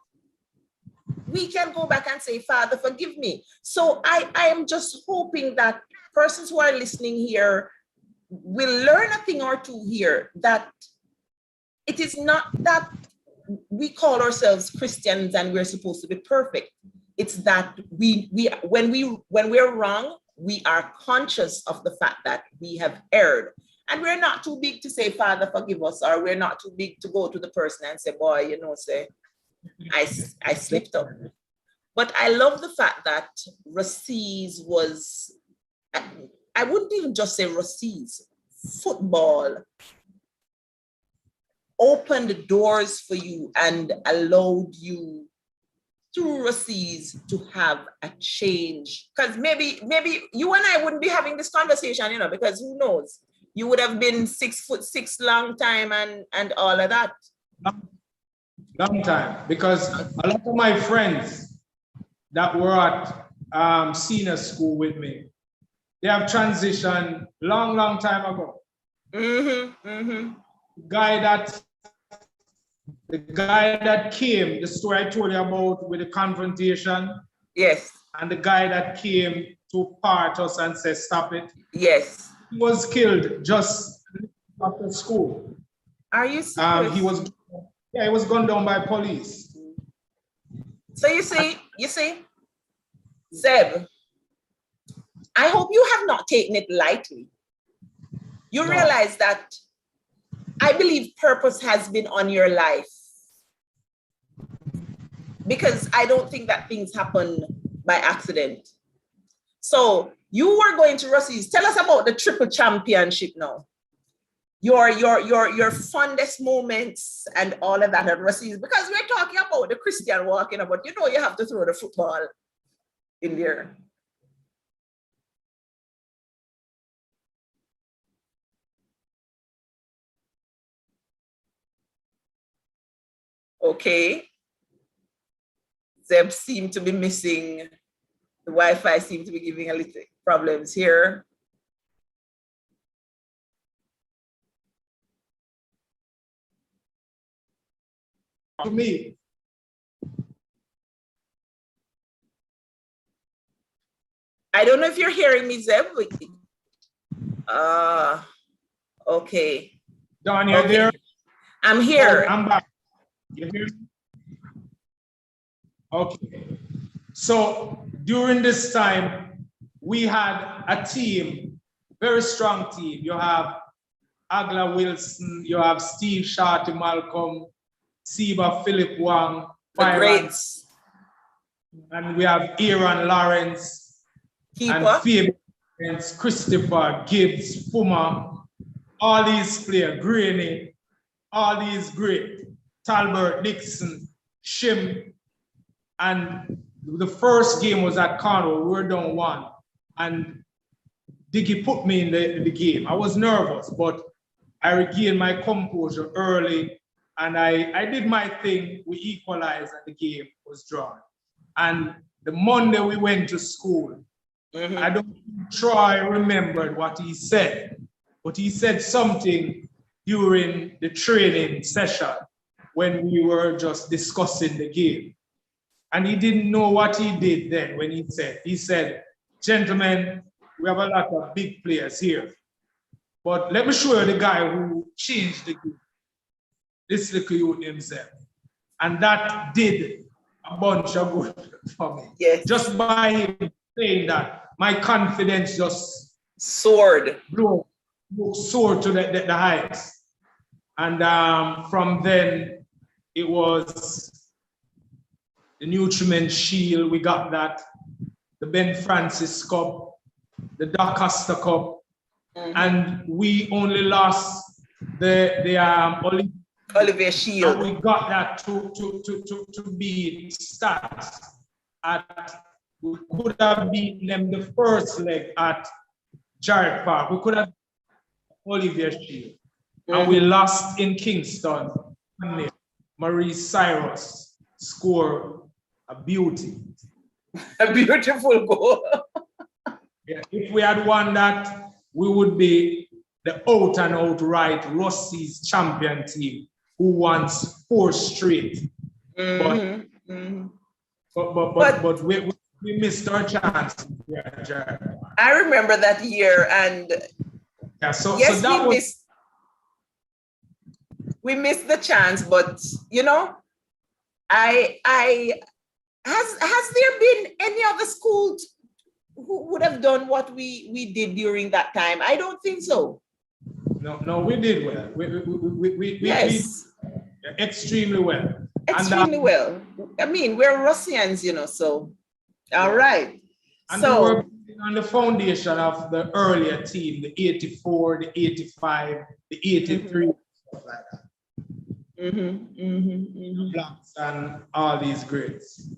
we can go back and say, Father, forgive me. So I am just hoping that persons who are listening here will learn a thing or two here, that it is not that we call ourselves Christians and we're supposed to be perfect. It's that when we're wrong, we are conscious of the fact that we have erred. And we're not too big to say, Father, forgive us, or we're not too big to go to the person and say, boy, you know, say, I slipped up. But I love the fact that Brosis was, I wouldn't even just say Brosis, football opened doors for you and allowed you through Brosis to have a change. Because maybe you and I wouldn't be having this conversation, you know, because who knows? You would have been 6'6" long time and all of that. Long time, because a lot of my friends that were at senior school with me, they have transitioned long time ago. The guy that came, the story I told you about with the confrontation. Yes. And the guy that came to part us and said, stop it. Yes. He was killed just after school. Are you serious? He was gunned down by police. So you see, Zeb, I hope you have not taken it lightly. You realize that I believe purpose has been on your life, because I don't think that things happen by accident. So you were going to Brosis. Tell us about the triple championship now. Your fondest moments and all of that at Brosis, because we're talking about the Christian walking about, you know, you have to throw the football in there. Okay. Zeb seemed to be missing. The Wi-Fi seemed to be giving a little problems here. To me, I don't know if you're hearing me, Zeb. Okay. Dawn, you're there? I'm here. Oh, I'm back. You hear me? Okay. So during this time, we had a team, very strong team. You have Agla Wilson, you have Steve Sharty Malcolm, Siba Philip Wang, The greats. and we have Aaron Lawrence, Keeper. and Fabian, Christopher, Gibbs, Fuma, all these players, Graney, all these great, Talbert, Dixon, Shim, and the first game was at Cornwall, we were down 1, and Diggy put me in the game. I was nervous, but I regained my composure early, and I did my thing. We equalized, and the game was drawn. And the Monday we went to school, I don't think Troy remembered what he said, but he said something during the training session when we were just discussing the game. And he didn't know what he did then when he said, gentlemen, we have a lot of big players here, but let me show you the guy who changed the game, this little youth himself. And that did a bunch of good for me. Yes. Just by him saying that, my confidence just soared to the heights. And from then, it was the Nutriment Shield, we got that, the Ben Francis Cup, the Doc Costa Cup, and we only lost the Olivier Shield. And we got that to be stats at, we could have beaten them the first leg at Jarrett Park. We could have Olivier Shield. And we lost in Kingston. Marie Cyrus scored a beauty. A beautiful goal. Yeah, if we had won that, we would be the out and outright Rossi's champion team who won 4 straight. But we missed our chance. Yeah, I remember that year, and yeah, so yes, that we missed the chance, but you know, has there been any other school who would have done what we did during that time? I don't think so. No, we did well. We yes, extremely well. Extremely well. I mean, we're Russians, you know, so all right. And so we were on the foundation of the earlier team, the 84, the 85, the 83, stuff like that. Blacks and all these greats.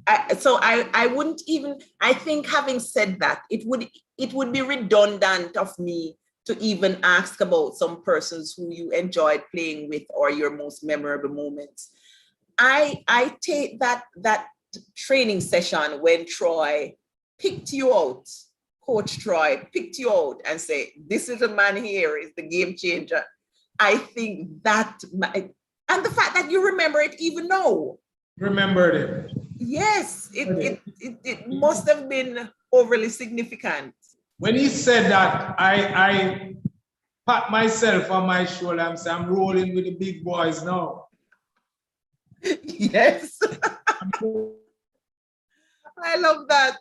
I wouldn't even, I think having said that, it would be redundant of me to even ask about some persons who you enjoyed playing with or your most memorable moments. I take that training session when Troy picked you out, Coach Troy picked you out and say, this is a man here, is the game changer. I think that, and the fact that you remember it even now. Remembered it. Yes, it must have been overly significant. When he said that, I pat myself on my shoulder and say, I'm rolling with the big boys now. Yes. I love that.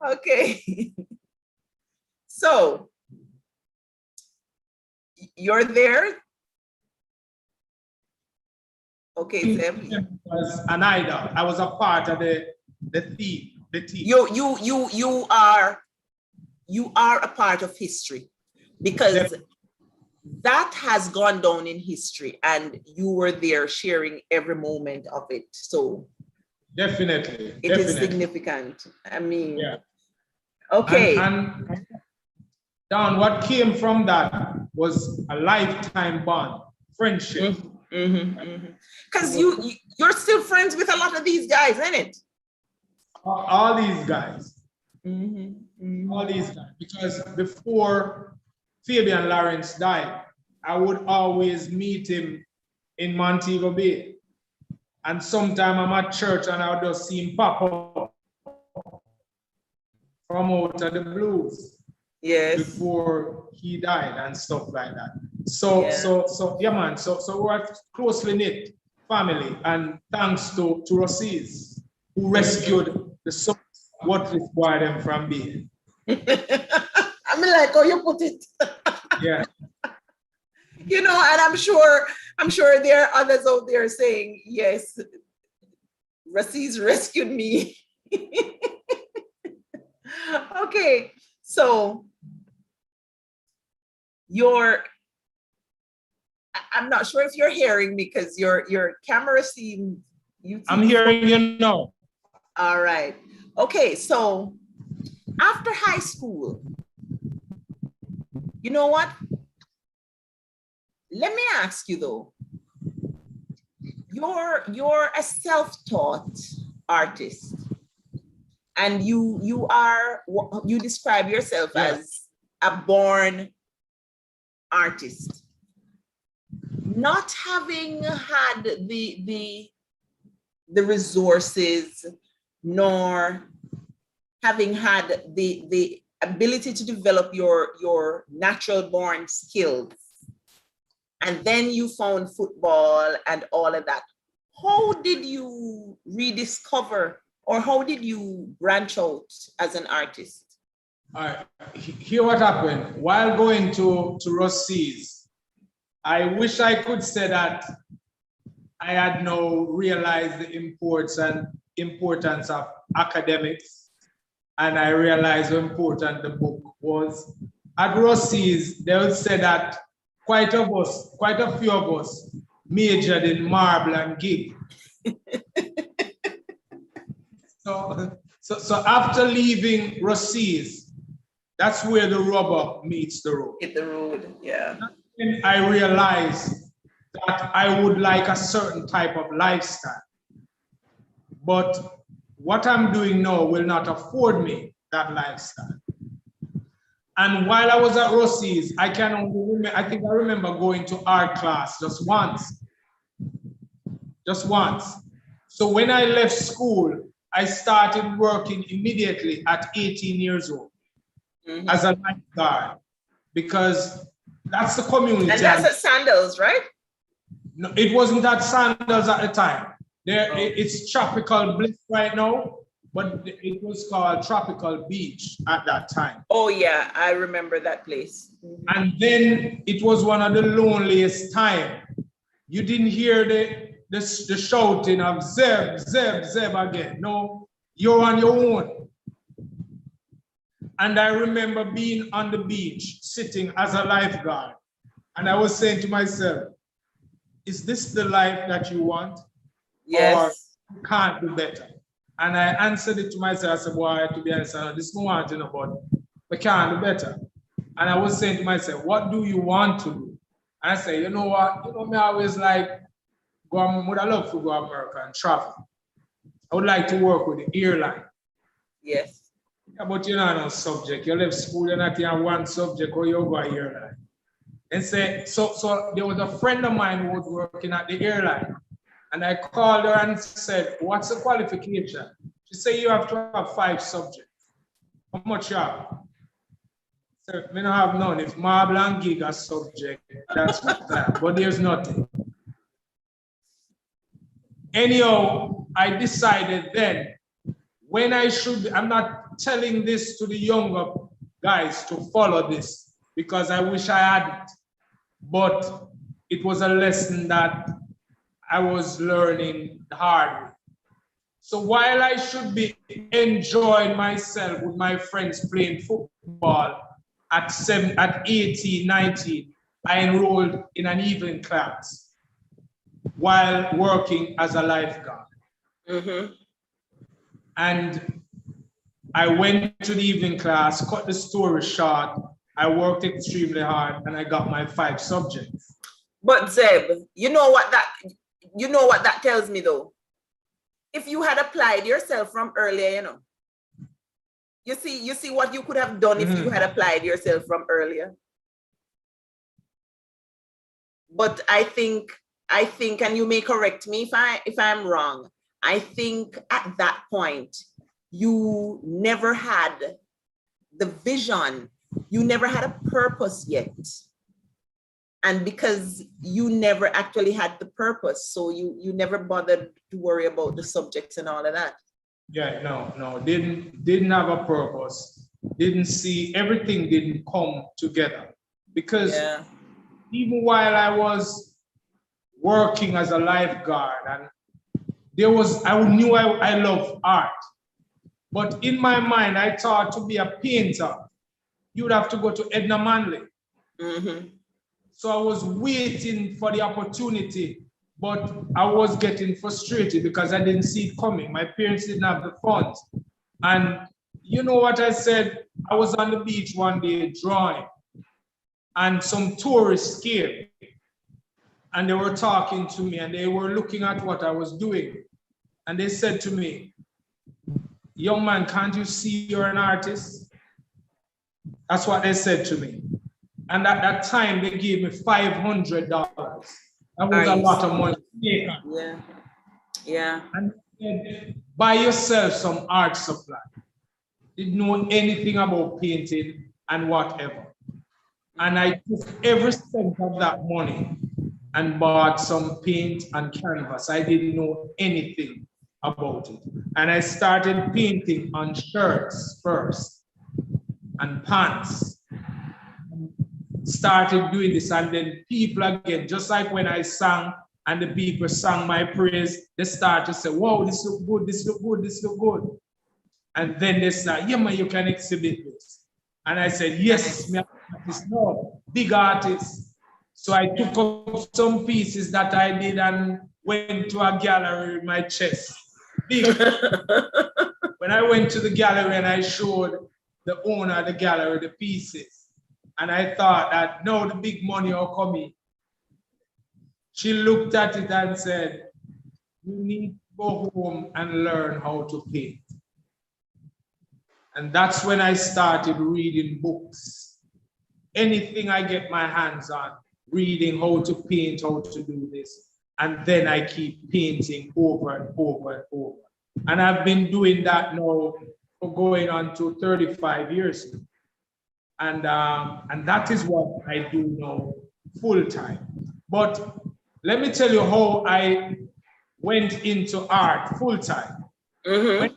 Okay. So, you're there? Okay, Zeb. Was an idol. I was a part of the team. You are a part of history, because that has gone down in history and you were there sharing every moment of it. So definitely. It is significant. I mean, yeah. Okay. And Don, what came from that was a lifetime bond, friendship. Because you're still friends with a lot of these guys, isn't it? All these guys. All these guys. Because before Fabian Lawrence died, I would always meet him in Montego Bay. And sometime I'm at church and I would just see him pop up. from out of the blues. Yes. Before he died and stuff like that. Yeah, man. So we're closely knit family, and thanks to Brosis, who rescued the soul what required them from being. I mean, like how you put it. Yeah. You know, and I'm sure there are others out there saying, yes, Brosis rescued me. Okay, so I'm not sure if you're hearing me because your camera seems I'm hearing you now. All right. Okay, so after high school, you know what? Let me ask you though. You're a self-taught artist, and you describe yourself as a born artist. Not having had the resources, nor having had the ability to develop your natural born skills, and then you found football and all of that. How did you rediscover, or how did you branch out as an artist? All right. Here what happened. While going to Brosis, I wish I could say that I had now realized the importance of academics, and I realized how important the book was. At Brosis, they would say that quite a few of us majored in marble and gig. So after leaving Brosis, that's where the rubber meets the road. Hit the road, yeah. And I realized that I would like a certain type of lifestyle. But what I'm doing now will not afford me that lifestyle. And while I was at Brosis, I think I remember going to art class just once. So when I left school, I started working immediately at 18 years old as a lifeguard, because that's the community. And that's at Sandals, right? No, it wasn't at Sandals at the time. It's Tropical Bliss right now, but it was called Tropical Beach at that time. Oh yeah, I remember that place. And then it was one of the loneliest time. You didn't hear the shouting of Zeb, Zeb, Zeb again. No, you're on your own. And I remember being on the beach, sitting as a lifeguard. And I was saying to myself, is this the life that you want? Yes. Or you can't do better? And I answered it to myself. I said, boy, to be honest, this is what I want, but we can't do better. And I was saying to myself, what do you want to do? And I said, you know what? Me always like, would I love to go to America and travel? I would like to work with the airline. Yes. Yeah, but you're not on subject. You left school, you're not in one subject, or you go to airline. And say, so there was a friend of mine who was working at the airline. And I called her and said, what's the qualification? She said, you have to have 5 subjects. How much you have? I said, I don't have none. If marble and gig are subject, that's what I have. But there's nothing. Anyhow, I decided then, when I'm not telling this to the younger guys to follow this, because I wish I hadn't, but it was a lesson that I was learning the hard way. So while I should be enjoying myself with my friends playing football at 18, 19, I enrolled in an evening class while working as a lifeguard. And I went to the evening class, cut the story short. I worked extremely hard and I got my 5 subjects. But Zeb, you know what that tells me though? If you had applied yourself from earlier, you see what you could have done if you had applied yourself from earlier. But I think, and you may correct me if I'm wrong, I think at that point, you never had the vision. You never had a purpose yet. And because you never actually had the purpose, so you never bothered to worry about the subjects and all of that. Yeah, no, didn't have a purpose. Didn't see, everything didn't come together. Because even while I was working as a lifeguard, and I knew I love art. But in my mind, I thought to be a painter, you would have to go to Edna Manley. Mm-hmm. So I was waiting for the opportunity, but I was getting frustrated because I didn't see it coming. My parents didn't have the funds. And you know what I said? I was on the beach one day drawing, and some tourists came, and they were talking to me, and they were looking at what I was doing. And they said to me, "Young man, can't you see you're an artist?" That's what they said to me. And at that time, they gave me $500. That was a lot of money. Yeah. And they said, buy yourself some art supply. Didn't know anything about painting and whatever. And I took every cent of that money and bought some paint and canvas. I didn't know anything about it. And I started painting on shirts first and pants. Started doing this, and then people again, just like when I sang and the people sang my praise, they start to say, "Wow, this look good, this look good, this look good." And then they say, "Yeah, man, you can exhibit this." And I said, "Yes, me artist, no, big artist." So I took up some pieces that I did and went to a gallery in my chest. Big. When I went to the gallery and I showed the owner of the gallery the pieces, and I thought that, no, the big money will come in. She looked at it and said, "You need to go home and learn how to paint." And that's when I started reading books. Anything I get my hands on, reading how to paint, how to do this. And then I keep painting over and over and over. And I've been doing that now for going on to 35 years. And that is what I do now full time. But let me tell you how I went into art full time. Mm-hmm.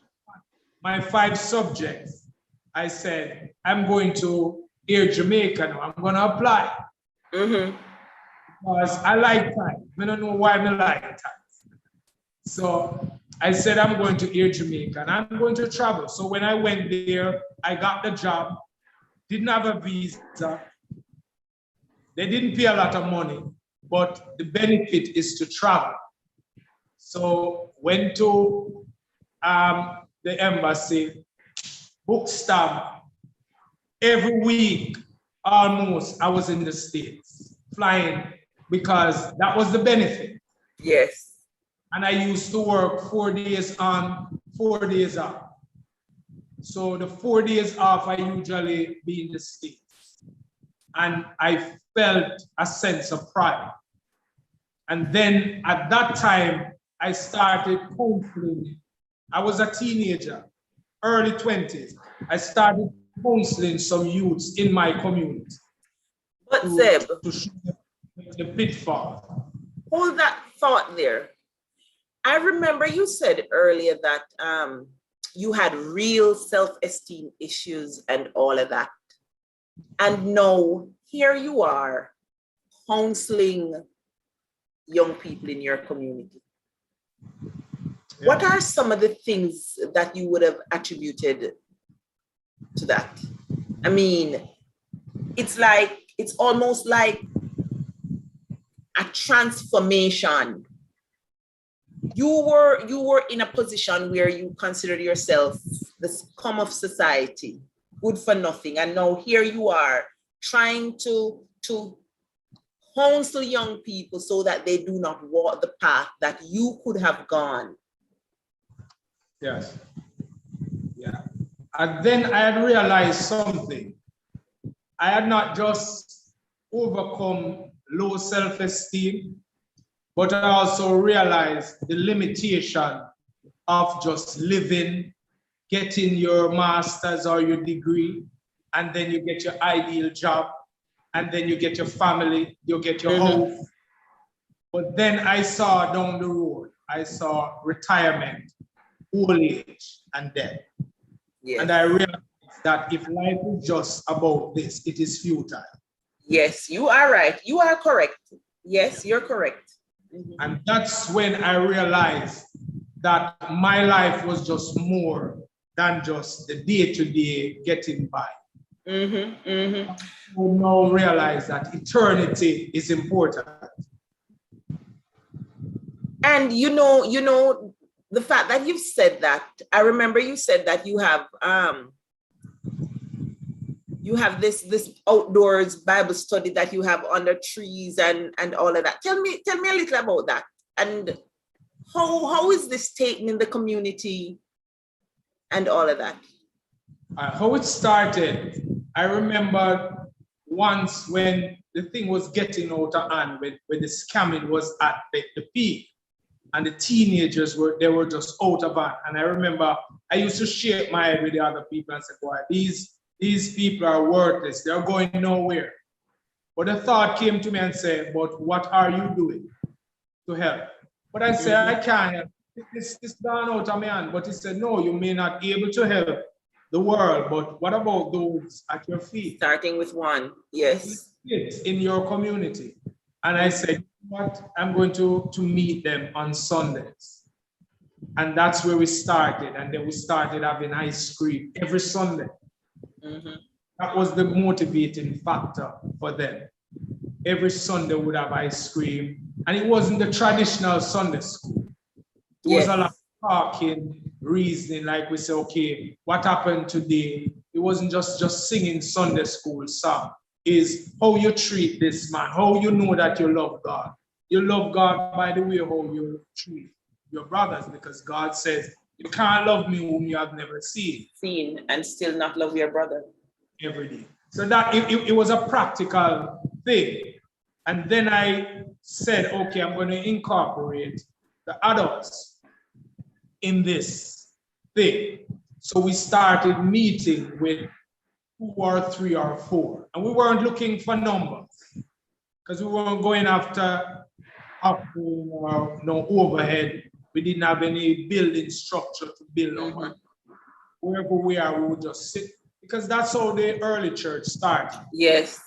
My 5 subjects, I said, I'm going to Air Jamaica now. I'm going to apply. Mm-hmm. Because I like time. I don't know why I like time. So I said, I'm going to Air Jamaica and I'm going to travel. So when I went there, I got the job. Didn't have a visa. They didn't pay a lot of money, but the benefit is to travel. So went to the embassy, booked stamp. Every week, almost, I was in the States, flying, because that was the benefit. Yes. And I used to work 4 days on, 4 days off. So the 4 days off, I usually be in the States. And I felt a sense of pride. And then at that time, I started counseling. I was a teenager, early 20s. I started counseling some youths in my community. But Zeb, to show them the pitfall. Hold that thought there. I remember you said earlier that you had real self-esteem issues and all of that. And now here you are counseling young people in your community. Yeah. What are some of the things that you would have attributed to that? I mean, it's almost like a transformation. You were in a position where you considered yourself the scum of society, good for nothing. And now here you are trying to counsel young people so that they do not walk the path that you could have gone. Yes. Yeah. And then I had realized something. I had not just overcome low self-esteem, but I also realized the limitation of just living, getting your master's or your degree, and then you get your ideal job, and then you get your family, you get your house. But then I saw down the road, I saw retirement, old age, and death. Yes. And I realized that if life is just about this, it is futile. Yes, you are right. You are correct. Yes, you're correct. And that's when I realized that my life was just more than just the day-to-day getting by. I now realize that eternity is important. And you know, the fact that you've said that, I remember you said that you have this outdoors Bible study that you have under trees and all of that. Tell me a little about that. And how is this taken in the community and all of that? How it started, I remember once when the thing was getting out of hand, when the scamming was at the peak, and the teenagers were just out of hand. And I remember I used to shake my head with the other people and say, boy, these people are worthless. They're going nowhere. But the thought came to me and said, but what are you doing to help? But I said, I can't help. It's gone out of my hand. But he said, no, you may not be able to help the world, but what about those at your feet? Starting with one, yes. It's in your community. And I said, what? I'm going to meet them on Sundays. And that's where we started. And then we started having ice cream every Sunday. That was the motivating factor for them. Every Sunday would have ice cream. And it wasn't the traditional Sunday school. It was a lot of talking, reasoning, like we say, okay, what happened today? It wasn't just singing Sunday school song. Is how you treat this man, how you know that you love God. You love God by the way how you treat your brothers, because God says, you can't love me whom you have never seen. Seen and still not love your brother. Every day. So that it was a practical thing. And then I said, okay, I'm going to incorporate the adults in this thing. So we started meeting with 2 or 3 or 4. And we weren't looking for numbers because we weren't going after no overhead. We didn't have any building structure to build on. Wherever we are, we would just sit, because that's how the early church started. Yes.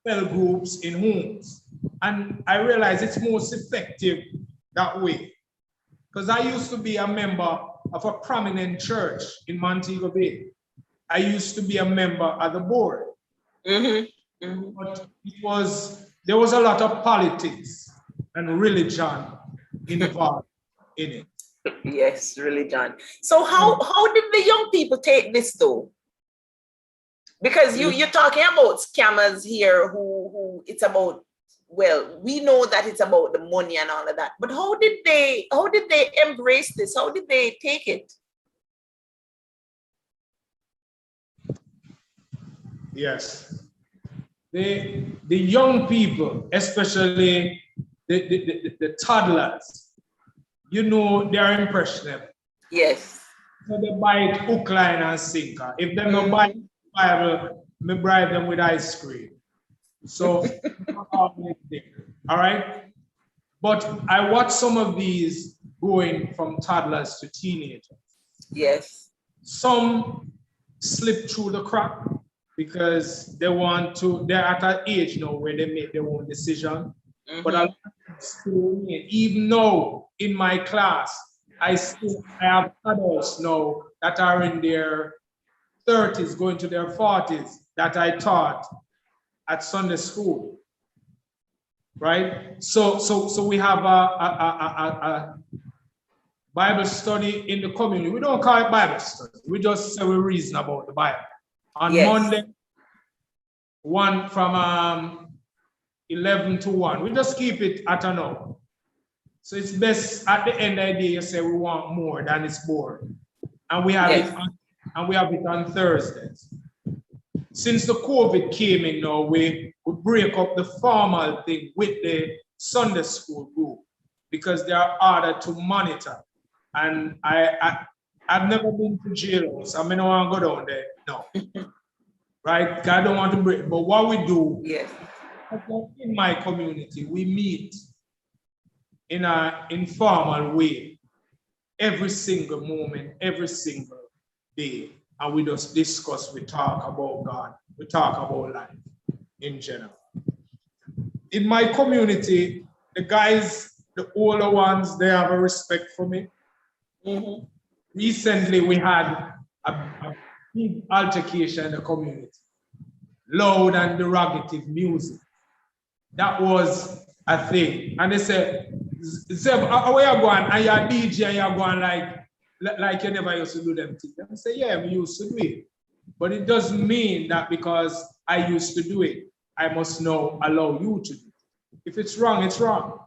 Cell groups in homes. And I realized it's most effective that way. Because I used to be a member of a prominent church in Montego Bay. I used to be a member of the board. But there was a lot of politics and religion involved in it. Yes, religion. So how did the young people take this though? Because you're talking about scammers here who it's about, well, we know that it's about the money and all of that, but how did they embrace this? How did they take it? Yes. The young people, especially the toddlers, you know, they're impressionable. Yes. So they buy it hook, line, and sinker. If they don't buy the Bible, me bribe them with ice cream. So, all right? But I watch some of these going from toddlers to teenagers. Yes. Some slip through the crack because they're at an age now where they make their own decision. But I still remain. Even though in my class, I have adults now that are in their 30s, going to their 40s, that I taught at Sunday school, right? So we have a Bible study in the community. We don't call it Bible study. We just say we reason about the Bible. On Monday, one from 11 to 1. We just keep it at an hour. So it's best at the end of the day, you say we want more than it's boring. And we have it on Thursdays. Since the COVID came in now, we would break up the formal thing with the Sunday school group because they are harder to monitor. And I've never been to jail, so I don't want to go down there. No. right? God don't want to break, but what we do, Yes. in my community, we meet in an informal way every single moment, every single day. And we just discuss, we talk about God, we talk about life in general. In my community, the guys, the older ones, they have a respect for me. Mm-hmm. Recently, we had a big altercation in the community. Loud and derogative music. That was a thing. And they said, Zeb, where you going? And you're DJ and you're going like you never used to do them things. I say, yeah, we used to do it. But it doesn't mean that because I used to do it, I must now allow you to do it. If it's wrong, it's wrong.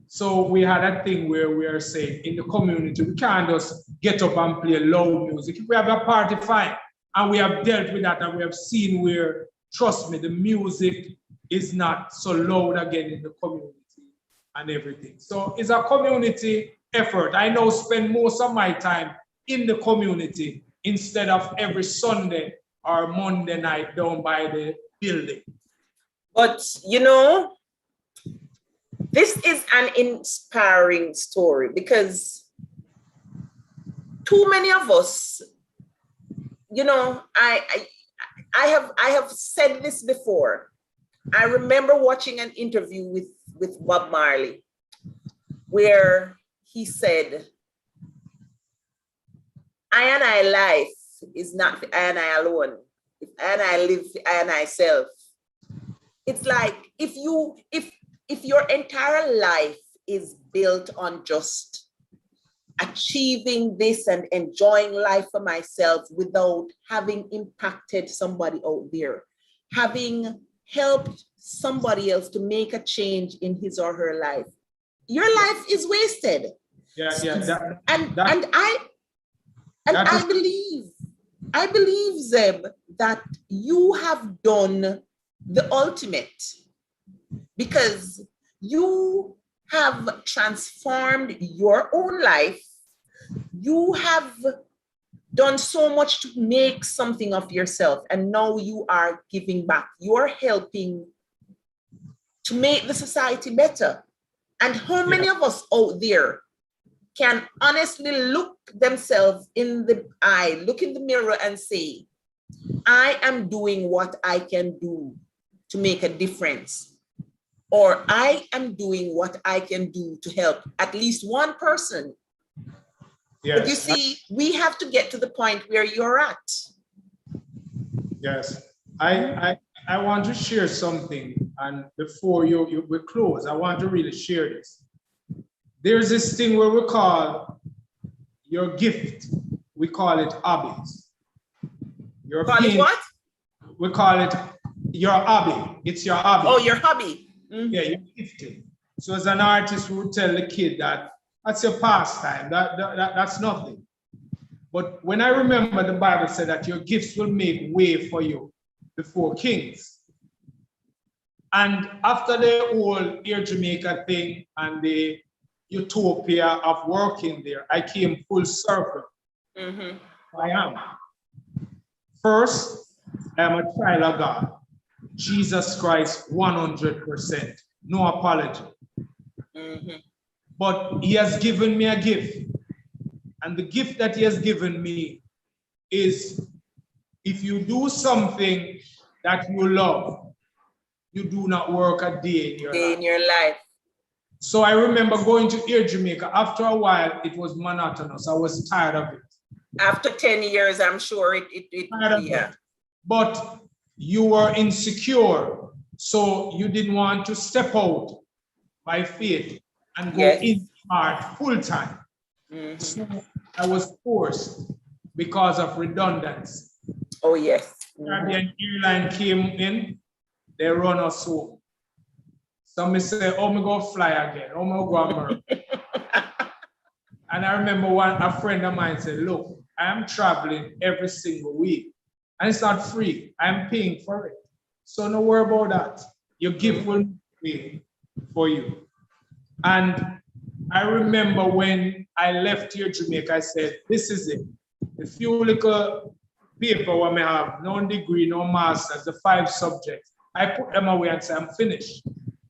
So we had a thing where we are saying in the community, we can't just get up and play loud music. If we have a party, fine. And we have dealt with that and we have seen where, trust me, the music is not so loud again in the community and everything. So it's a community effort. I now spend most of my time in the community instead of every Sunday or Monday night down by the building. But you know, this is an inspiring story because too many of us, you know, I have said this before. I remember watching an interview with Bob Marley where he said, I and I life is not for I and I alone. If I and I live, I and I self. It's like if your entire life is built on just achieving this and enjoying life for myself without having impacted somebody out there, having helped somebody else to make a change in his or her life, your life is wasted. Yeah. I believe, Zeb, that you have done the ultimate because you have transformed your own life. You have done so much to make something of yourself, and now you are giving back. You're helping to make the society better. And how many of us out there can honestly look themselves in the eye, look in the mirror and say, I am doing what I can do to make a difference, or I am doing what I can do to help at least one person. Yes. But you see, we have to get to the point where you're at. Yes, I want to share something, and before we close, I want to really share this. There's this thing where we call your gift, we call it hobbies. Your call it what? We call it your hobby. It's your hobby. Oh, your hobby. Mm-hmm. Yeah, you're gifted. So as an artist, we would tell the kid that that's your pastime. That's nothing. But when I remember the Bible said that your gifts will make way for you before kings. And after the whole Air Jamaica thing and the utopia of working there, I came full circle. Mm-hmm. I am. First, I am a child of God. Jesus Christ, 100%. No apology. Mm-hmm. But he has given me a gift. And the gift that he has given me is if you do something that you love, you do not work a day in your life. So I remember going to Air Jamaica. After a while, it was monotonous. I was tired of it. After 10 years, I'm sure it yeah. But you were insecure. So you didn't want to step out by faith and go in hard full time. Mm-hmm. So I was forced because of redundancy. Oh, yes. Caribbean airline came in, they run us home. Some say, oh, me go fly again, oh, me go America. And I remember a friend of mine said, look, I am traveling every single week. And it's not free, I'm paying for it. So no worry about that. Your gift will pay for you. And I remember when I left here, Jamaica, I said, this is it. The few little paper where I have no degree, no master's, the 5 subjects. I put them away and say, I'm finished.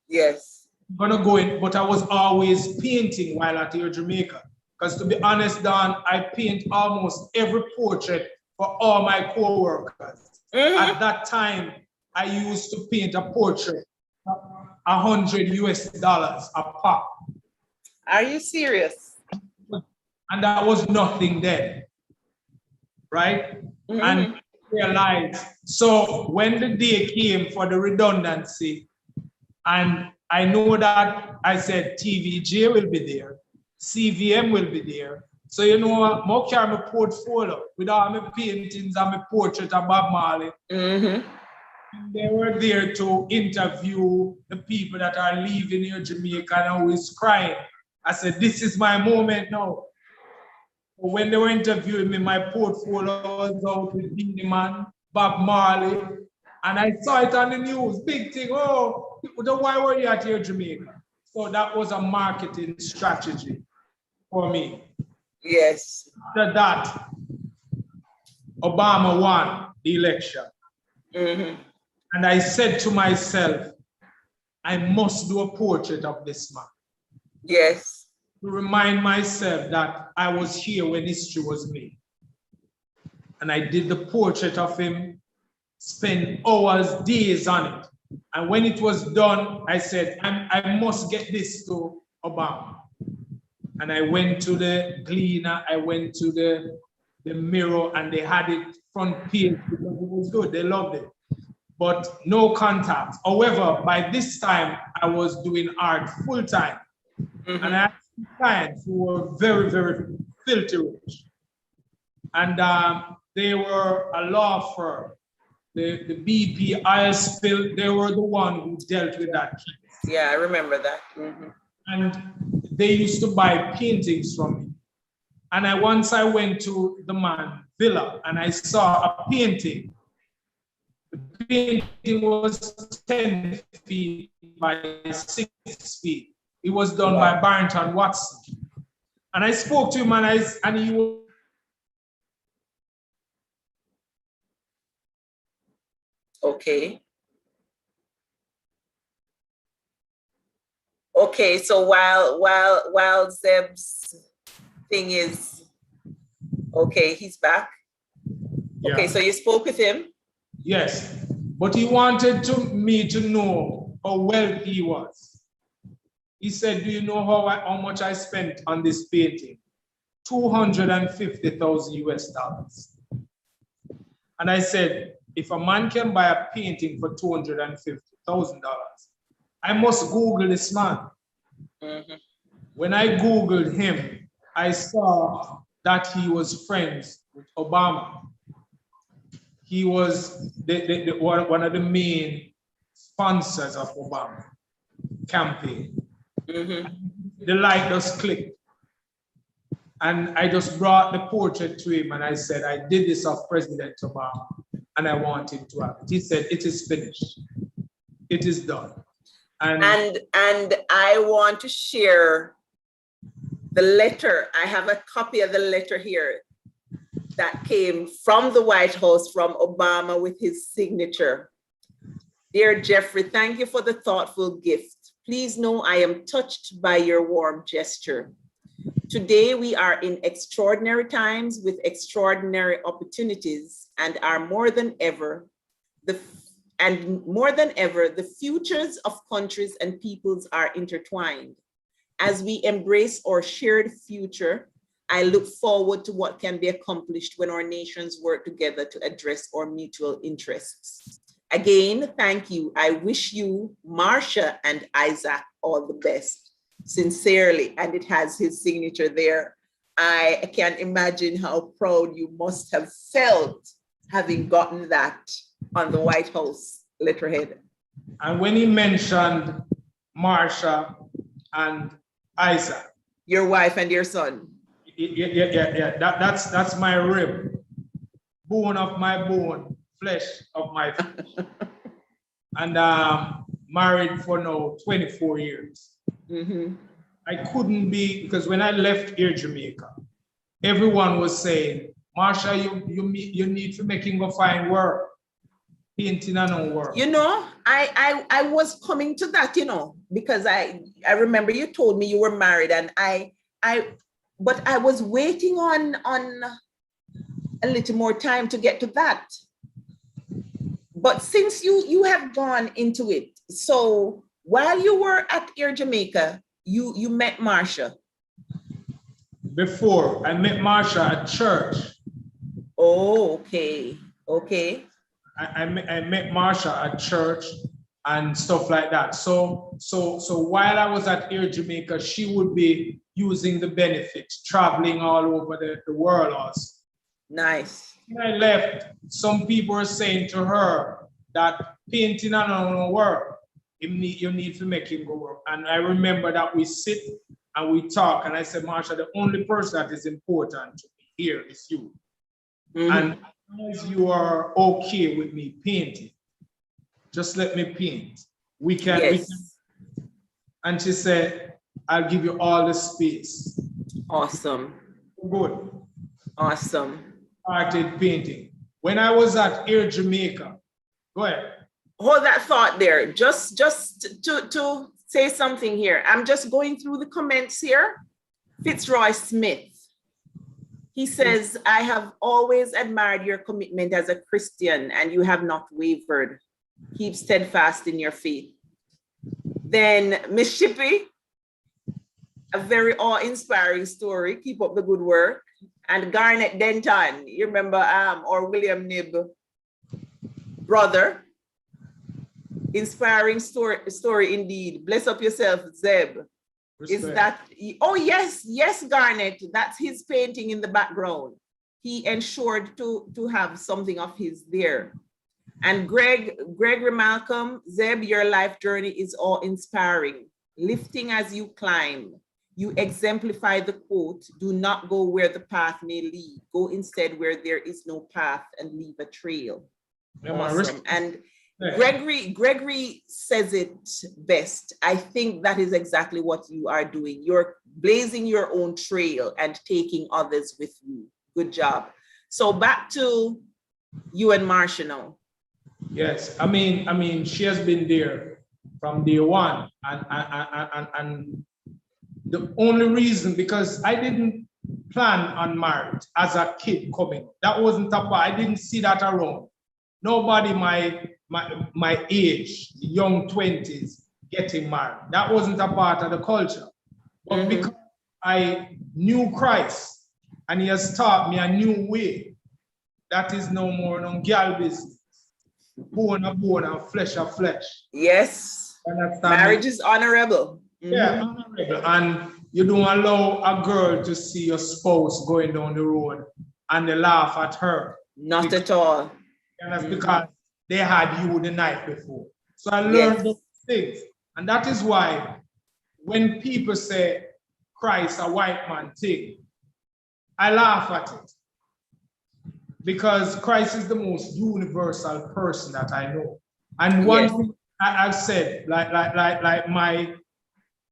Yes. I'm gonna go in, but I was always painting while at Air Jamaica. Because to be honest, Don, I paint almost every portrait for all my co-workers. At that time, I used to paint a portrait, $100 a pop. Are you serious? And that was nothing then, right? And I realized, so when the day came for the redundancy, and I know that I said TVJ will be there, CVM will be there. So you know what, more carry my portfolio with all my paintings and my portrait of Bob Marley. They were there to interview the people that are leaving here Jamaica and always crying. I said, this is my moment now. When they were interviewing me, my portfolio was out with Beenie Man, Bob Marley, and I saw it on the news, big thing, oh, why were you at here Jamaica? So that was a marketing strategy for me. Yes. After that, Obama won the election. And I said to myself, I must do a portrait of this man. Yes. To remind myself that I was here when history was made. And I did the portrait of him, spent hours, days on it. And when it was done, I said, I must get this to Obama. And I went to the Gleaner, I went to the Mirror, and they had it front page because it was good, they loved it. But no contact. However, by this time, I was doing art full time. And I had clients who were very, very filthy rich. And they were a law firm. The BP oil spill, they were the one who dealt with that case. Yeah, I remember that. And they used to buy paintings from me. And once I went to the man villa and I saw a painting. The painting was 10 feet by 6 feet. It was done by Barrington Watson. And I spoke to him and he was. Okay. Okay, so while Zeb's thing is, okay, he's back. Yeah. Okay, so you spoke with him? Yes, but he wanted me to know how wealthy he was. He said, do you know how much I spent on this painting? $250,000 US. And I said, if a man can buy a painting for $250,000, I must Google this man. When I Googled him, I saw that he was friends with Obama. He was one of the main sponsors of Obama campaign. The light just clicked. And I just brought the portrait to him and I said, I did this of President Obama and I want him to have it. He said, it is finished. It is done. And I want to share the letter. I have a copy of the letter here that came from the White House from Obama with his signature. Dear Jeffrey, thank you for the thoughtful gift. Please know I am touched by your warm gesture. Today we are in extraordinary times with extraordinary opportunities and are more than ever, the futures of countries and peoples are intertwined. As we embrace our shared future, I look forward to what can be accomplished when our nations work together to address our mutual interests. Again, thank you. I wish you, Marcia and Isaac, all the best. Sincerely, and it has his signature there. I can't imagine how proud you must have felt having gotten that on the White House letterhead. And when he mentioned Marcia and Isaac. Your wife and your son. Yeah. That's my rib. Bone of my bone, flesh of my flesh. And married for now 24 years. I couldn't be, because when I left here, Jamaica, everyone was saying, Marsha, you need to make him go find work. Painting and no work. You know, I was coming to that, you know, because I remember you told me you were married, and but I was waiting on a little more time to get to that. But since you have gone into it, so while you were at Air Jamaica, you met Marsha. Before I met Marsha at church. Oh, okay. Okay. I met Marsha at church and stuff like that. So while I was at Air Jamaica, she would be using the benefits, traveling all over the world also. Nice. When I left, some people were saying to her that painting and no work, you need to make him go work. And I remember that we sit and we talk, and I said, Marsha, the only person that is important to me here is you. Mm-hmm. And as you are okay with me painting, just let me paint. We can. And she said, I'll give you all the space. Awesome. Good. Awesome. Started painting. When I was at Air Jamaica, go ahead. Hold that thought there. Just to say something here. I'm just going through the comments here. Fitzroy Smith. He says, I have always admired your commitment as a Christian, and you have not wavered. Keep steadfast in your faith. Then Miss Shippy, a very awe-inspiring story. Keep up the good work. And Garnet Denton, you remember, or William Nib, brother. Inspiring story indeed. Bless up yourself, Zeb. Respect. Is that, oh yes, Garnet, that's his painting in the background. He ensured to have something of his there. And Gregory Malcolm, Zeb, your life journey is awe-inspiring. Lifting as you climb. You exemplify the quote, do not go where the path may lead. Go instead where there is no path and leave a trail. Yeah, awesome. And Gregory says it best. I think that is exactly what you are doing. You're blazing your own trail and taking others with you. Good job. So back to you and Marsha now. Yes, I mean, she has been there from day one, and the only reason, because I didn't plan on marriage as a kid coming. That wasn't a part. I didn't see that around. Nobody my age, young 20s, getting married. That wasn't a part of the culture. But because I knew Christ and he has taught me a new way, that is no more no girl business. Bone a bone and flesh a flesh. Yes. Marriage is honorable. Yeah, honorable. And you don't allow a girl to see your spouse going down the road and they laugh at her. Not at all. And that's because they had you the night before. So I learned those things. And that is why when people say Christ a white man thing, I laugh at it. Because Christ is the most universal person that I know. And one thing I've said,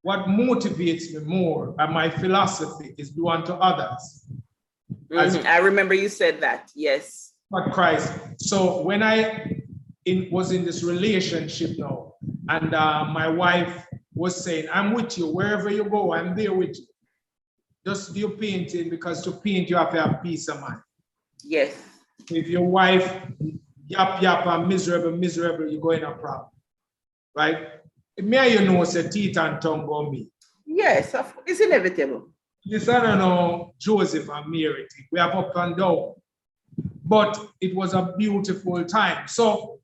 what motivates me more and my philosophy is do unto others. I remember you said that, yes. But Christ. So when I was in this relationship now, and my wife was saying, I'm with you, wherever you go, I'm there with you. Just do painting, because to paint you have to have peace of mind. Yes. If your wife yap and miserable, you're going to a problem. Right? May you know, say teeth and tongue on me. Yes, it's inevitable. Yes, I don't know, Joseph and Mary, we have up and down. But it was a beautiful time. So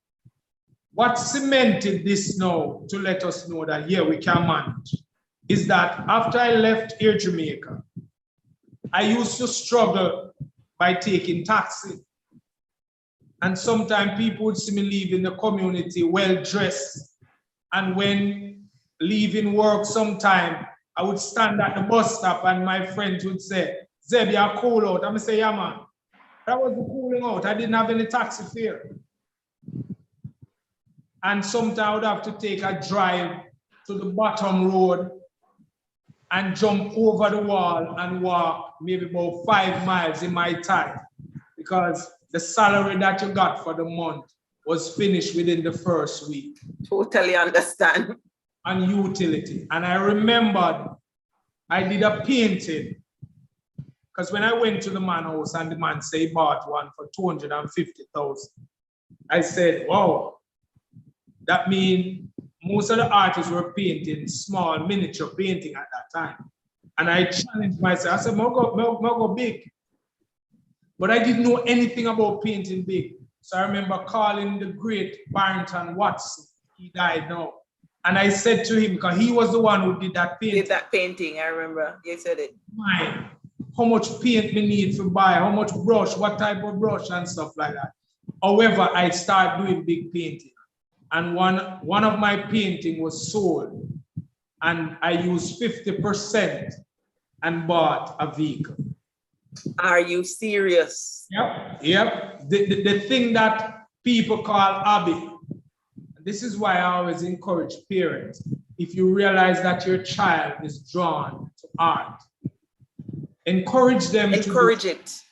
what cemented this now to let us know that, yeah, we can manage, is that after I left Air Jamaica, I used to struggle by taking taxi. And sometimes people would see me leaving the community well-dressed. And when leaving work sometime, I would stand at the bus stop and my friends would say, Zeb, you're cool out. I'm going to say, yeah, man. That was the cooling out. I didn't have any taxi fare. And sometimes I would have to take a drive to the bottom road and jump over the wall and walk maybe about 5 miles in my time. because the salary that you got for the month was finished within the first week. Totally understand. And utility. And I remembered I did a painting because when I went to the man house and the man said he bought one for 250,000, I said, wow, that means most of the artists were painting small miniature painting at that time. And I challenged myself. I said, I'll go big. But I didn't know anything about painting big. So I remember calling the great Barrington Watson. He died now. And I said to him, because he was the one who did that painting. Did that painting, I remember. You said it. Mine. How much paint we need to buy, how much brush, what type of brush and stuff like that. However, I started doing big painting. And one of my painting was sold. And I used 50% and bought a vehicle. Are you serious? Yep. The thing that people call hobby. This is why I always encourage parents. If you realize that your child is drawn to art, encourage them. Encourage it.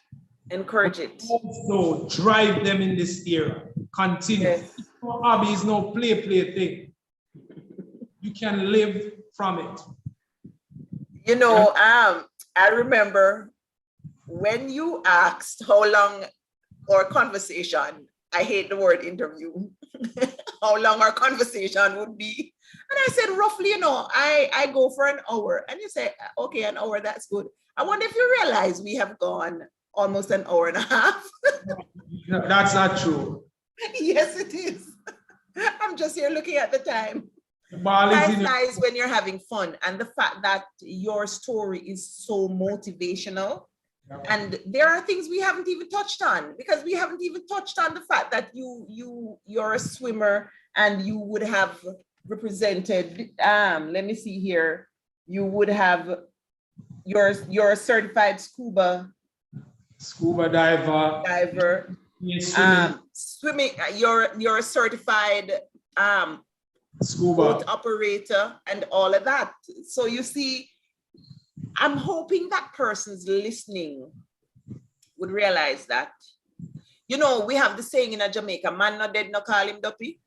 Also drive them in this era. Continue. Yes. No hobby is no play thing. You can live from it. You know, I remember when you asked how long our conversation, I hate the word interview, how long our conversation would be. And I said, roughly, you know, I go for an hour. And you say, okay, an hour, that's good. I wonder if you realize we have gone almost an hour and a half. No, that's not true. Yes, it is. I'm just here looking at the time. Time flies when you're having fun. And the fact that your story is so motivational. And there are things we haven't even touched on, because we haven't even touched on the fact that you're a swimmer and you would have represented, let me see here, you would have, you're a certified scuba diver. Yes, swimming, you're a certified scuba boat operator and all of that. So you see, I'm hoping that person's listening would realize that, you know, we have the saying in Jamaica, man not dead, no call him duppy.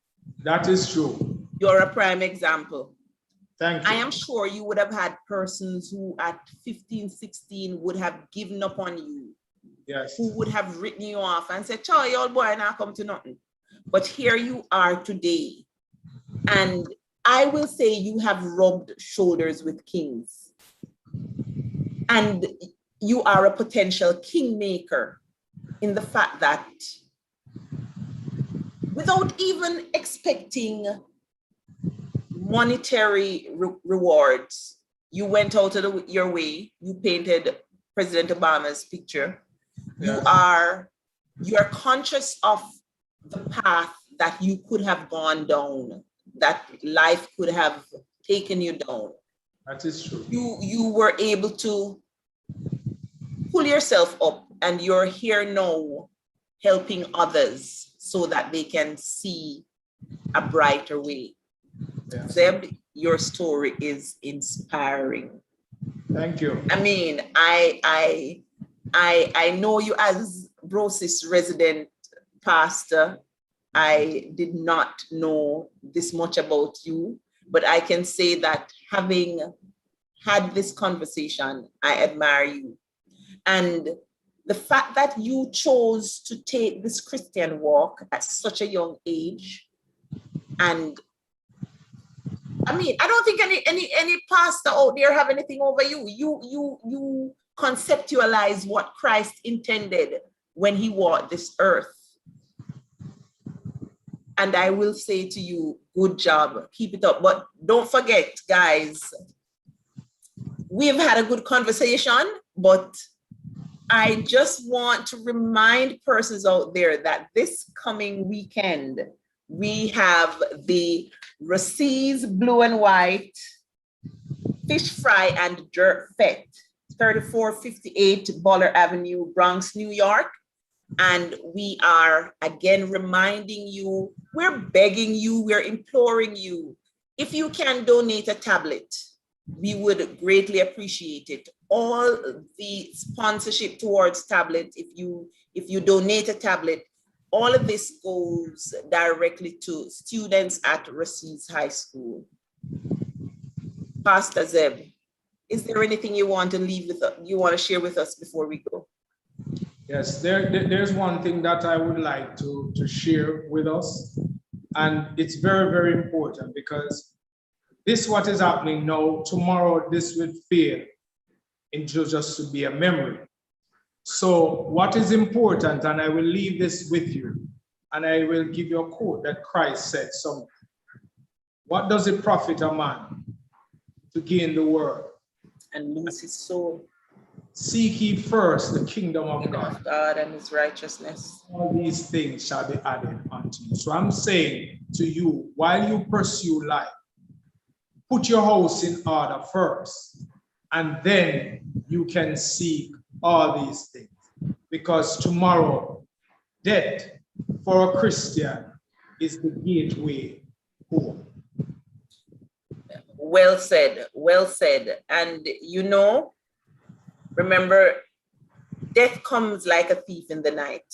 That is true. You're a prime example. Thank you. I am sure you would have had persons who at 15, 16 would have given up on you. Yes. Who would have written you off and said, "Choy, old boy, not come to nothing." But here you are today. And I will say you have rubbed shoulders with kings. And you are a potential kingmaker in the fact that without even expecting monetary rewards, you went out of your way, you painted President Obama's picture. Yeah. You are conscious of the path that you could have gone down, that life could have taken you down. That is true. You were able to pull yourself up, and you're here now helping others so that they can see a brighter way. Yeah. Zeb, your story is inspiring. Thank you. I mean, I know you as Brosis resident pastor. I did not know this much about you, but I can say that having had this conversation, I admire you. And the fact that you chose to take this Christian walk at such a young age, and I mean, I don't think any pastor out there have anything over you. You conceptualize what Christ intended when he walked this earth. And I will say to you, good job, keep it up. But don't forget, guys, we've had a good conversation, but I just want to remind persons out there that this coming weekend, we have the Brosis Blue and White Fish Fry and Jerk Fete, 3458 Boller Avenue, Bronx, New York. And we are again reminding you, we're begging you, we're imploring you, if you can donate a tablet, we would greatly appreciate it. All the sponsorship towards tablet, if you donate a tablet, all of this goes directly to students at Brosis High School. Pastor Zeb, is there anything you want to leave with us, you want to share with us before we go? Yes, there's one thing that I would like to share with us, and it's very, very important, because this what is happening now, tomorrow this will fade into just to be a memory. So what is important, and I will leave this with you, and I will give you a quote that Christ said something. What does it profit a man to gain the world and lose his soul? Seek ye first the kingdom of God. And his righteousness. All these things shall be added unto you. So I'm saying to you, while you pursue life, put your house in order first, and then you can seek all these things. Because tomorrow, death for a Christian is the gateway home. Well said, well said. And you know, remember, death comes like a thief in the night.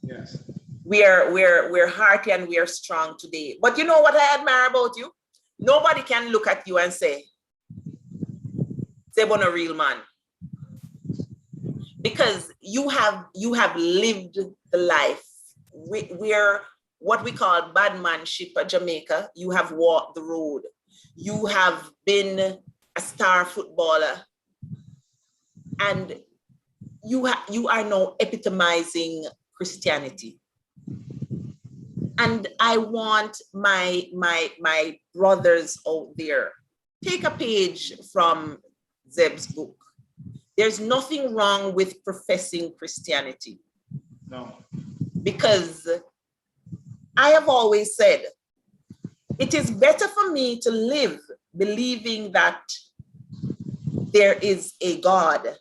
Yes. We're hearty and we are strong today. But you know what I admire about you? Nobody can look at you and say, "They're a real man," because you have lived the life. We're what we call badmanship at Jamaica. You have walked the road. You have been a star footballer. And you are now epitomizing Christianity. And I want my brothers out there, take a page from Zeb's book. There's nothing wrong with professing Christianity. No. Because I have always said, it is better for me to live believing that there is a God,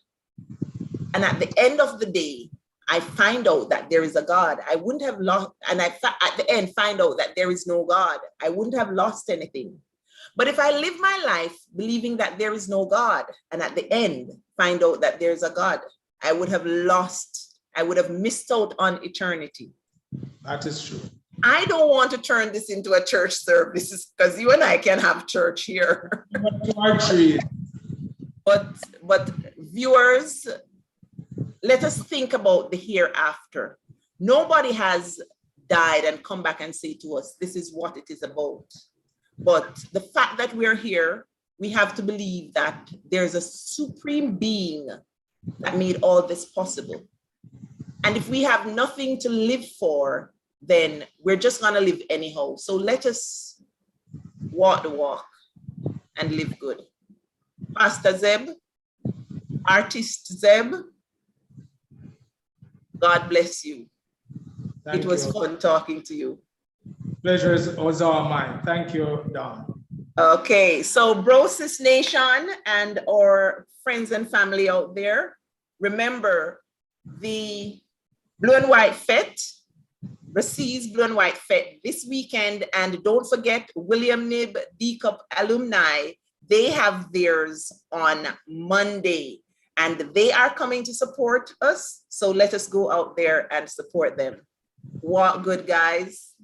and at the end of the day, I find out that there is a God. I wouldn't have lost, and at the end find out that there is no God. I wouldn't have lost anything. But if I live my life believing that there is no God, and at the end find out that there's a God, I would have lost, I would have missed out on eternity. That is true. I don't want to turn this into a church service, because you and I can have church here. But viewers, let us think about the hereafter. Nobody has died and come back and say to us, this is what it is about. But the fact that we're here, we have to believe that there's a supreme being that made all this possible. And if we have nothing to live for, then we're just gonna live anyhow. So let us walk the walk and live good. Pastor Zeb, Artist Zeb, God bless you. It was fun talking to you. Pleasure was all mine. Thank you, Dawn. Okay, so Brosis Nation and our friends and family out there, remember the Blue and White Fete, Brosis Blue and White Fete this weekend, and don't forget William Nib D-Cup alumni, they have theirs on Monday, and they are coming to support us, so let us go out there and support them. Walk good, guys.